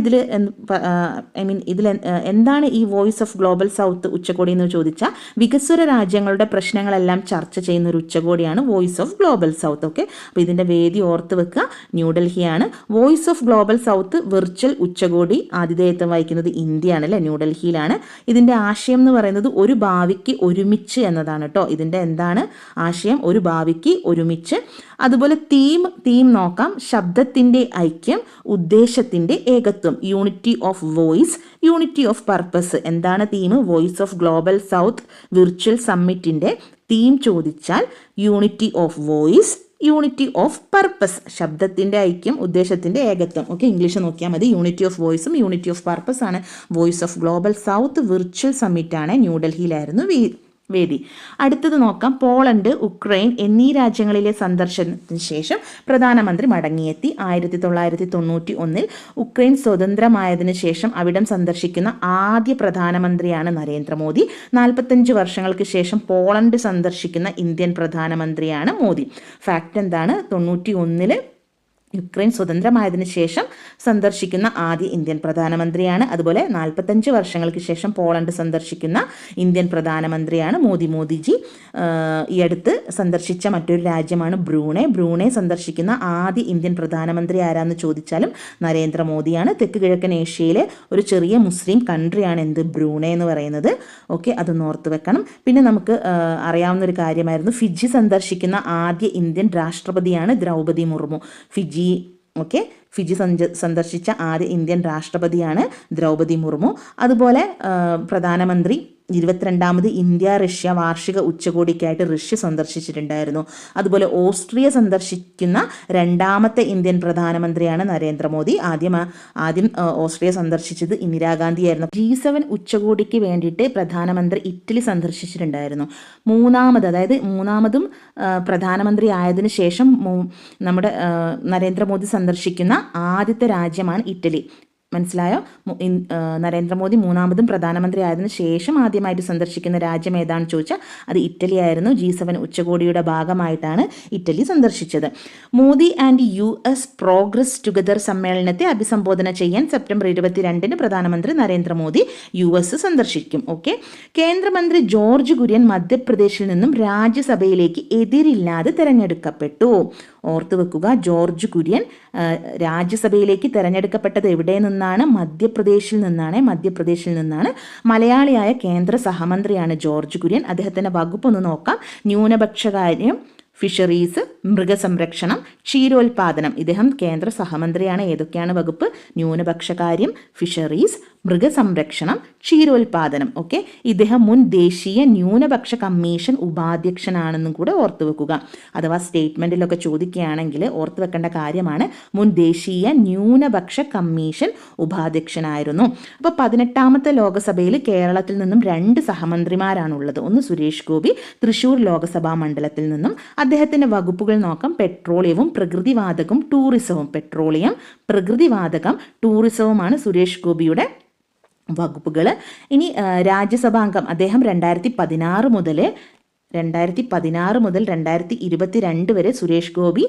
എന്താണ് ഈ വോയിസ് ഓഫ് ഗ്ലോബൽ സൗത്ത് ഉച്ചകോടി എന്ന് ചോദിച്ചാൽ വികസ്വര രാജ്യങ്ങളുടെ പ്രശ്നങ്ങളെല്ലാം ചർച്ച ചെയ്യുന്ന ഒരു ഉച്ചകോടിയാണ് voice of global south. Okay, അപ്പോൾ ഇതിൻ്റെ വേദി ഓർത്ത് വെക്കുക, ന്യൂഡൽഹിയാണ്. Voice of global south virtual ഉച്ചകോടി ആതിഥേയത്വം വഹിക്കുന്നത് ഇന്ത്യയാണ് അല്ലേ, ന്യൂഡൽഹിയിലാണ്. ഇതിൻ്റെ ആശയം എന്ന് പറയുന്നത് ഒരു ഭാവിക്ക് ഒരുമിച്ച് എന്നതാണ് കേട്ടോ. ഇതിൻ്റെ എന്താണ് ആശയം? ഒരു ഭാവിക്ക് ഒരുമിച്ച്. അതുപോലെ തീം നോക്കാം. ശബ്ദത്തിൻ്റെ ഐക്യം, ഉദ്ദേശത്തിൻ്റെ ഏകത്വം, unity of voice, unity of purpose. എന്താണ് theme? Voice of global south virtual സമ്മിറ്റിൻ്റെ തീം ചോദിച്ചാൽ unity of voice, unity of purpose. ശബ്ദത്തിൻ്റെ ഐക്യം, ഉദ്ദേശത്തിൻ്റെ ഏകത്വം. ഓക്കെ, ഇംഗ്ലീഷ് നോക്കിയാൽ മതി. യൂണിറ്റി ഓഫ് വോയിസും യൂണിറ്റി ഓഫ് പർപ്പസ് ആണ് voice of global south virtual സമ്മിറ്റാണ്. ന്യൂഡൽഹിയിലായിരുന്നു വേദി. അടുത്തത് നോക്കാം. പോളണ്ട്, ഉക്രൈൻ എന്നീ രാജ്യങ്ങളിലെ സന്ദർശനത്തിന് ശേഷം പ്രധാനമന്ത്രി മടങ്ങിയെത്തി. 1991 ഉക്രൈൻ സ്വതന്ത്രമായതിനു ശേഷം അവിടം സന്ദർശിക്കുന്ന ആദ്യ പ്രധാനമന്ത്രിയാണ് നരേന്ദ്രമോദി. 45 വർഷങ്ങൾക്ക് ശേഷം പോളണ്ട് സന്ദർശിക്കുന്ന ഇന്ത്യൻ പ്രധാനമന്ത്രിയാണ് മോദി. ഫാക്റ്റ് എന്താണ്? 91 യുക്രൈൻ സ്വതന്ത്രമായതിനു ശേഷം സന്ദർശിക്കുന്ന ആദ്യ ഇന്ത്യൻ പ്രധാനമന്ത്രിയാണ്. അതുപോലെ 45 വർഷങ്ങൾക്ക് ശേഷം പോളണ്ട് സന്ദർശിക്കുന്ന ഇന്ത്യൻ പ്രധാനമന്ത്രിയാണ് മോദിജി. ഈ അടുത്ത് സന്ദർശിച്ച മറ്റൊരു രാജ്യമാണ് ബ്രൂണൈ സന്ദർശിക്കുന്ന ആദ്യ ഇന്ത്യൻ പ്രധാനമന്ത്രി ആരാന്ന് ചോദിച്ചാലും നരേന്ദ്രമോദിയാണ്. തെക്ക് കിഴക്കൻ ഏഷ്യയിലെ ഒരു ചെറിയ മുസ്ലിം കൺട്രിയാണ് ബ്രൂണൈ എന്ന് പറയുന്നത്. ഓക്കെ, അതൊന്ന് ഓർത്ത് വെക്കണം. പിന്നെ നമുക്ക് അറിയാവുന്ന ഒരു കാര്യമായിരുന്നു, ഫിജി സന്ദർശിക്കുന്ന ആദ്യ ഇന്ത്യൻ രാഷ്ട്രപതിയാണ് ദ്രൗപദി മുർമു. ഫിജി സന്ദർശിച്ച ആദ്യ ഇന്ത്യൻ രാഷ്ട്രപതിയാണ് ദ്രൗപദി മുർമു. അതുപോലെ പ്രധാനമന്ത്രി 22ാമത് ഇന്ത്യ റഷ്യ വാർഷിക ഉച്ചകോടിക്കായിട്ട് റഷ്യ സന്ദർശിച്ചിട്ടുണ്ടായിരുന്നു. അതുപോലെ ഓസ്ട്രിയ സന്ദർശിക്കുന്ന 2ാമത്തെ ഇന്ത്യൻ പ്രധാനമന്ത്രിയാണ് നരേന്ദ്രമോദി. ആദ്യം ഓസ്ട്രിയ സന്ദർശിച്ചത് ഇന്ദിരാഗാന്ധിയായിരുന്നു. G7 ഉച്ചകോടിക്ക് വേണ്ടിയിട്ട് പ്രധാനമന്ത്രി ഇറ്റലി സന്ദർശിച്ചിട്ടുണ്ടായിരുന്നു. മൂന്നാമതും പ്രധാനമന്ത്രി ആയതിനു ശേഷം നമ്മുടെ നരേന്ദ്രമോദി സന്ദർശിക്കുന്ന ആദ്യത്തെ രാജ്യമാണ് ഇറ്റലി. മനസ്സിലായോ? നരേന്ദ്രമോദി മൂന്നാമതും പ്രധാനമന്ത്രി ആയതിനു ശേഷം ആദ്യമായിട്ട് സന്ദർശിക്കുന്ന രാജ്യം ഏതാണെന്ന് ചോദിച്ചാൽ അത് ഇറ്റലി ആയിരുന്നു. G7 ഉച്ചകോടിയുടെ ഭാഗമായിട്ടാണ് ഇറ്റലി സന്ദർശിച്ചത്. Modi and US progress together സമ്മേളനത്തെ അഭിസംബോധന ചെയ്യാൻ സെപ്റ്റംബർ 22 പ്രധാനമന്ത്രി നരേന്ദ്രമോദി US സന്ദർശിക്കും. ഓക്കെ, കേന്ദ്രമന്ത്രി ജോർജ് കുര്യൻ മധ്യപ്രദേശിൽ നിന്നും രാജ്യസഭയിലേക്ക് എതിരില്ലാതെ തെരഞ്ഞെടുക്കപ്പെട്ടു. ഓർത്തു വെക്കുക, ജോർജ് കുര്യൻ രാജ്യസഭയിലേക്ക് തെരഞ്ഞെടുക്കപ്പെട്ടത് എവിടെ നിന്നാണ്? മധ്യപ്രദേശിൽ നിന്നാണ്. മലയാളിയായ കേന്ദ്ര സഹമന്ത്രിയാണ് ജോർജ് കുര്യൻ. അദ്ദേഹത്തിൻ്റെ വകുപ്പ് ഒന്ന് നോക്കാം. ന്യൂനപക്ഷകാര്യം, ഫിഷറീസ്, മൃഗസംരക്ഷണം, ക്ഷീരോത്പാദനം. ഇദ്ദേഹം കേന്ദ്ര സഹമന്ത്രിയാണ്. ഏതൊക്കെയാണ് വകുപ്പ്? ന്യൂനപക്ഷകാര്യം, ഫിഷറീസ്, മൃഗസംരക്ഷണം, ക്ഷീരോത്പാദനം. ഓക്കെ, ഇദ്ദേഹം മുൻ ദേശീയ ന്യൂനപക്ഷ കമ്മീഷൻ ഉപാധ്യക്ഷനാണെന്നും കൂടെ ഓർത്തു വെക്കുക. അഥവാ സ്റ്റേറ്റ്മെൻറ്റിലൊക്കെ ചോദിക്കുകയാണെങ്കിൽ ഓർത്തു വെക്കേണ്ട കാര്യമാണ്, മുൻ ദേശീയ ന്യൂനപക്ഷ കമ്മീഷൻ ഉപാധ്യക്ഷനായിരുന്നു. അപ്പോൾ 18ാമത്തെ ലോകസഭയിൽ കേരളത്തിൽ നിന്നും 2 സഹമന്ത്രിമാരാണുള്ളത്. ഒന്ന് സുരേഷ് ഗോപി, തൃശ്ശൂർ ലോകസഭാ മണ്ഡലത്തിൽ നിന്നും. അദ്ദേഹത്തിൻ്റെ വകുപ്പുകൾ നോക്കാം. പെട്രോളിയവും പ്രകൃതിവാതകവും ടൂറിസവും. പെട്രോളിയം, പ്രകൃതിവാതകം, ടൂറിസവുമാണ് സുരേഷ് ഗോപിയുടെ വകുപ്പുകൾ. ഇനി രാജ്യസഭാംഗം അദ്ദേഹം 2016 മുതൽ 2022 വരെ സുരേഷ് ഗോപി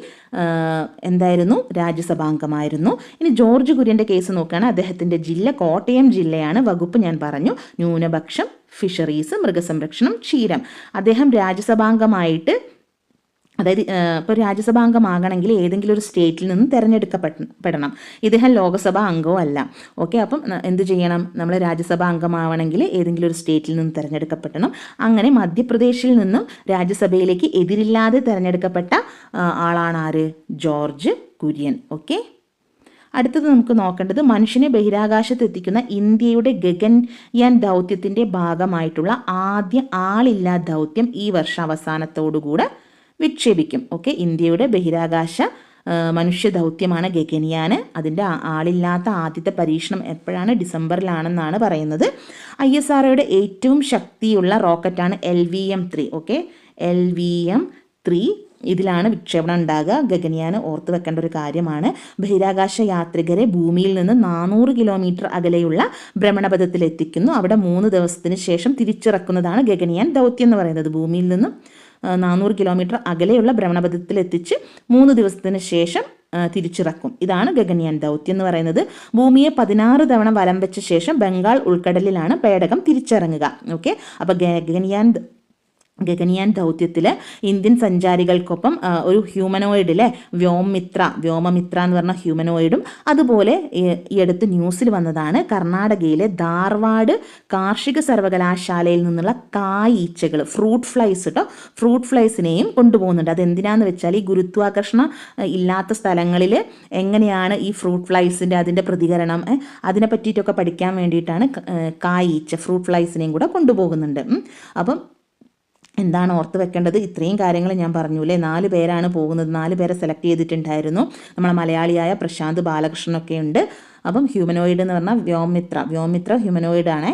എന്തായിരുന്നു? രാജ്യസഭാംഗമായിരുന്നു. ഇനി ജോർജ് കുര്യൻ്റെ കേസ് നോക്കുകയാണ്. അദ്ദേഹത്തിൻ്റെ ജില്ല കോട്ടയം ജില്ലയാണ്. വകുപ്പ് ഞാൻ പറഞ്ഞു, ന്യൂനപക്ഷം, ഫിഷറീസ്, മൃഗസംരക്ഷണം, ക്ഷീരം. അദ്ദേഹം രാജ്യസഭാംഗമായിട്ട്, അതായത് ഇപ്പോൾ രാജ്യസഭാംഗമാകണമെങ്കിൽ ഏതെങ്കിലും ഒരു സ്റ്റേറ്റിൽ നിന്ന് തിരഞ്ഞെടുക്കപ്പെടണം. ഇദ്ദേഹം ലോകസഭാ അംഗവും അല്ല. ഓക്കെ, അപ്പം എന്ത് ചെയ്യണം? നമ്മൾ രാജ്യസഭാ അംഗമാവണമെങ്കിൽ ഏതെങ്കിലും ഒരു സ്റ്റേറ്റിൽ നിന്ന് തിരഞ്ഞെടുക്കപ്പെടണം. അങ്ങനെ മധ്യപ്രദേശിൽ നിന്നും രാജ്യസഭയിലേക്ക് എതിരില്ലാതെ തിരഞ്ഞെടുക്കപ്പെട്ട ആളാണ് ആര്? ജോർജ് കുര്യൻ. ഓക്കെ, അടുത്തത് നമുക്ക് നോക്കേണ്ടത് മനുഷ്യനെ ബഹിരാകാശത്ത് എത്തിക്കുന്ന ഇന്ത്യയുടെ ഗഗൻയാൻ ദൗത്യത്തിൻ്റെ ഭാഗമായിട്ടുള്ള ആദ്യ ആളില്ലാ ദൗത്യം ഈ വർഷാവസാനത്തോടുകൂടെ വിക്ഷേപിക്കും. ഓക്കെ, ഇന്ത്യയുടെ ബഹിരാകാശ മനുഷ്യ ദൗത്യമാണ് ഗഗൻയാൻ. അതിൻ്റെ ആളില്ലാത്ത ആദ്യത്തെ പരീക്ഷണം എപ്പോഴാണ്? ഡിസംബറിലാണെന്നാണ് പറയുന്നത്. ISROയുടെ ഏറ്റവും ശക്തിയുള്ള റോക്കറ്റാണ് LVM-3. ഓക്കെ, LVM-3 ഇതിലാണ് വിക്ഷേപണം ഉണ്ടാകുക. ഗഗൻയാൻ ഓർത്ത് വെക്കേണ്ട ഒരു കാര്യമാണ്. ബഹിരാകാശ യാത്രികരെ ഭൂമിയിൽ നിന്ന് 400 കിലോമീറ്റർ അകലെയുള്ള ഭ്രമണപഥത്തിൽ എത്തിക്കുന്നു. അവിടെ 3 ദിവസത്തിന് ശേഷം തിരിച്ചിറക്കുന്നതാണ് ഗഗൻയാൻ ദൗത്യം എന്ന് പറയുന്നത്. ഭൂമിയിൽ നിന്നും 400 കിലോമീറ്റർ അകലെയുള്ള ഭ്രമണപഥത്തിൽ എത്തിച്ച് 3 ദിവസത്തിന് ശേഷം തിരിച്ചിറക്കും. ഇതാണ് ഗഗൻയാൻ ദൗത്യം എന്ന് പറയുന്നത്. ഭൂമിയെ 16 തവണ വലം വെച്ച ശേഷം ബംഗാൾ ഉൾക്കടലിലാണ് പേടകം തിരിച്ചിറങ്ങുക. ഓക്കെ, അപ്പോൾ ഗഗൻയാൻ ദൗത്യത്തിൽ ഇന്ത്യൻ സഞ്ചാരികൾക്കൊപ്പം ഒരു ഹ്യൂമനോയിഡിലെ വ്യോമമിത്ര എന്ന് പറഞ്ഞ ഹ്യൂമനോയിഡും, അതുപോലെ ഈ അടുത്ത് ന്യൂസിൽ വന്നതാണ് കർണാടകയിലെ ധാർവാഡ് കാർഷിക സർവകലാശാലയിൽ നിന്നുള്ള കായീച്ചകൾ, ഫ്രൂട്ട് ഫ്ലൈസിനെയും കൊണ്ടുപോകുന്നുണ്ട്. അതെന്തിനാന്ന് വെച്ചാൽ ഈ ഗുരുത്വാകർഷണം ഇല്ലാത്ത സ്ഥലങ്ങളിൽ എങ്ങനെയാണ് ഈ ഫ്രൂട്ട് ഫ്ലൈസിൻ്റെ അതിൻ്റെ പ്രതികരണം അതിനെ പറ്റിയിട്ടൊക്കെ പഠിക്കാൻ വേണ്ടിയിട്ടാണ് ഫ്രൂട്ട് ഫ്ലൈസിനെയും കൂടെ കൊണ്ടുപോകുന്നുണ്ട്. അപ്പം എന്താണ് ഓർത്ത് വെക്കേണ്ടത്? ഇത്രയും കാര്യങ്ങൾ ഞാൻ പറഞ്ഞൂലേ. 4 പേരാണ് പോകുന്നത്. 4 പേരെ സെലക്ട് ചെയ്തിട്ടുണ്ടായിരുന്നു. നമ്മളെ മലയാളിയായ പ്രശാന്ത് ബാലകൃഷ്ണനൊക്കെ ഉണ്ട്. അപ്പം ഹ്യൂമനോയിഡ് എന്ന് പറഞ്ഞാൽ വ്യോമിത്ര ഹ്യൂമനോയിഡാണ്.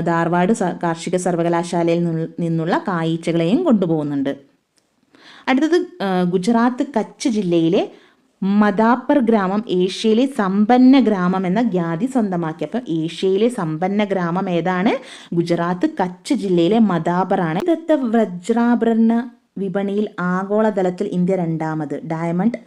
ധാർവാഡ് കാർഷിക സർവകലാശാലയിൽ നിന്നുള്ള കായീച്ചകളെയും കൊണ്ടുപോകുന്നുണ്ട്. അടുത്തത് ഗുജറാത്ത് കച്ച് ജില്ലയിലെ മദാപ്പർ ഗ്രാമം ഏഷ്യയിലെ സമ്പന്ന ഗ്രാമം എന്ന ഖ്യാതി സ്വന്തമാക്കി. അപ്പം ഏഷ്യയിലെ സമ്പന്ന ഗ്രാമം ഏതാണ്? ഗുജറാത്ത് കച്ച് ജില്ലയിലെ മദാപ്പർ ആണ്. ഇന്നത്തെ വജ്രാഭരണ വിപണിയിൽ ആഗോളതലത്തിൽ ഇന്ത്യ 2ാമത്. ഡയമണ്ട്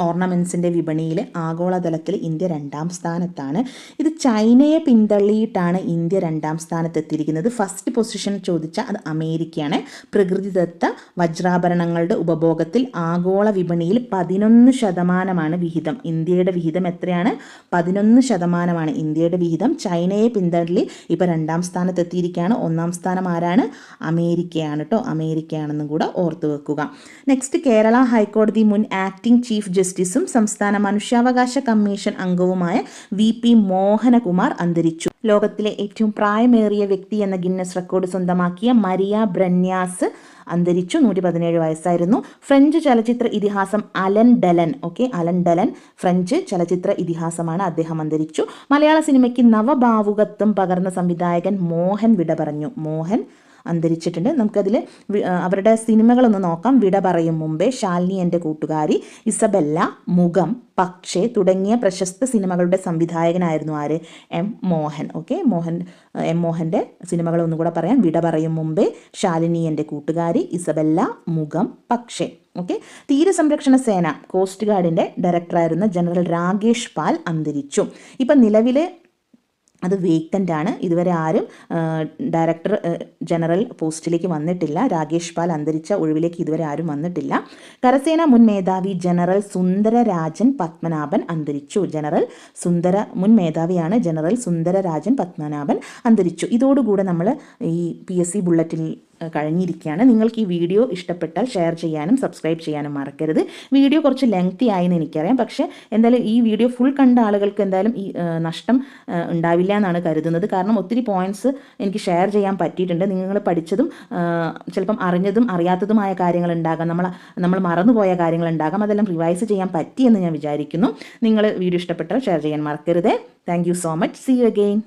ഓർണമെൻറ്റ്സിൻ്റെ വിപണിയിൽ ആഗോളതലത്തിൽ ഇന്ത്യ 2ാം സ്ഥാനത്താണ്. ഇത് ചൈനയെ പിന്തള്ളിയിട്ടാണ് ഇന്ത്യ 2ാം സ്ഥാനത്തെത്തിയിരിക്കുന്നത്. ഫസ്റ്റ് പൊസിഷൻ ചോദിച്ചാൽ അത് അമേരിക്കയാണ്. പ്രകൃതിദത്ത വജ്രാഭരണങ്ങളുടെ ഉപഭോഗത്തിൽ ആഗോള വിപണിയിൽ 11% വിഹിതം. ഇന്ത്യയുടെ വിഹിതം എത്രയാണ്? 11% ഇന്ത്യയുടെ വിഹിതം. ചൈനയെ പിന്തള്ളി ഇപ്പോൾ 2ാം സ്ഥാനത്തെത്തിയിരിക്കുകയാണ്. 1ാം സ്ഥാനം ആരാണ്? അമേരിക്കയാണ് കേട്ടോ. അമേരിക്കയാണെന്നും കൂടെ ഓർത്തു വെക്കുക. നെക്സ്റ്റ്, കേരള ഹൈക്കോടതി മുൻ ആക്ടിംഗ് ചീഫ് ജസ്റ്റിസും സംസ്ഥാന മനുഷ്യാവകാശ കമ്മീഷൻ അംഗവുമായ VP മോഹനകുമാർ അന്തരിച്ചു. ലോകത്തിലെ ഏറ്റവും പ്രായമേറിയ വ്യക്തി എന്ന ഗിന്നസ് റെക്കോർഡ് സ്വന്തമാക്കിയ മരിയ ബ്രന്യാസ് അന്തരിച്ചു. 117 വയസ്സായിരുന്നു. ഫ്രഞ്ച് ചലച്ചിത്ര ഇതിഹാസം അലൻ ഡെലൻ ഫ്രഞ്ച് ചലച്ചിത്ര ഇതിഹാസമാണ്. അദ്ദേഹം അന്തരിച്ചു. മലയാള സിനിമയ്ക്ക് നവഭാവുകത്വം പകർന്ന സംവിധായകൻ മോഹൻ വിട പറഞ്ഞു. മോഹൻ അന്തരിച്ചിട്ടുണ്ട്. നമുക്കതിൽ അവരുടെ സിനിമകളൊന്ന് നോക്കാം. വിട പറയും മുമ്പേ, ശാലിനി എൻ്റെ കൂട്ടുകാരി, ഇസബെല്ല, മുഖം, പക്ഷേ തുടങ്ങിയ പ്രശസ്ത സിനിമകളുടെ സംവിധായകനായിരുന്നു ആര്? M. മോഹൻ. M. മോഹൻ്റെ സിനിമകൾ ഒന്നുകൂടെ പറയാം. വിട പറയും മുമ്പേ, ശാലിനി എൻ്റെ കൂട്ടുകാരി, ഇസബെല്ല, മുഖം, പക്ഷേ. തീരസംരക്ഷണ സേന കോസ്റ്റ് ഗാർഡിൻ്റെ ഡയറക്ടറായിരുന്ന ജനറൽ രാകേഷ് പാൽ അന്തരിച്ചു. ഇപ്പം നിലവിലെ അത് വേക്കൻ്റ് ആണ്. ഇതുവരെ ആരും ഡയറക്ടർ ജനറൽ പോസ്റ്റിലേക്ക് വന്നിട്ടില്ല. രാകേഷ് പാൽ അന്തരിച്ച ഒഴിവിലേക്ക് ഇതുവരെ ആരും വന്നിട്ടില്ല. കരസേന മുൻ മേധാവി ജനറൽ സുന്ദരരാജൻ പത്മനാഭൻ അന്തരിച്ചു. മുൻ മേധാവിയാണ് ജനറൽ സുന്ദരരാജൻ പത്മനാഭൻ അന്തരിച്ചു. ഇതോടുകൂടെ നമ്മൾ ഈ PSC ബുള്ളറ്റിൻ കഴിഞ്ഞിരിക്കുകയാണ്. നിങ്ങൾക്ക് ഈ വീഡിയോ ഇഷ്ടപ്പെട്ടാൽ ഷെയർ ചെയ്യാനും സബ്സ്ക്രൈബ് ചെയ്യാനും മറക്കരുത്. വീഡിയോ കുറച്ച് ലെങ്തി ആയെന്ന് എനിക്കറിയാം. പക്ഷേ എന്തായാലും ഈ വീഡിയോ ഫുൾ കണ്ട ആളുകൾക്ക് എന്തായാലും ഈ നഷ്ടം ഉണ്ടാവില്ല എന്നാണ് കരുതുന്നത്. കാരണം ഒത്തിരി പോയിന്റ്സ് എനിക്ക് ഷെയർ ചെയ്യാൻ പറ്റിയിട്ടുണ്ട്. നിങ്ങൾ പഠിച്ചതും ചിലപ്പം അറിഞ്ഞതും അറിയാത്തതുമായ കാര്യങ്ങൾ ഉണ്ടാകാം. നമ്മൾ മറന്നുപോയ കാര്യങ്ങൾ ഉണ്ടാകാം. അതെല്ലാം റിവൈസ് ചെയ്യാൻ പറ്റിയെന്ന് ഞാൻ വിചാരിക്കുന്നു. നിങ്ങൾ വീഡിയോ ഇഷ്ടപ്പെട്ടാൽ ഷെയർ ചെയ്യാൻ മറക്കരുത്. Thank you so much. See you again.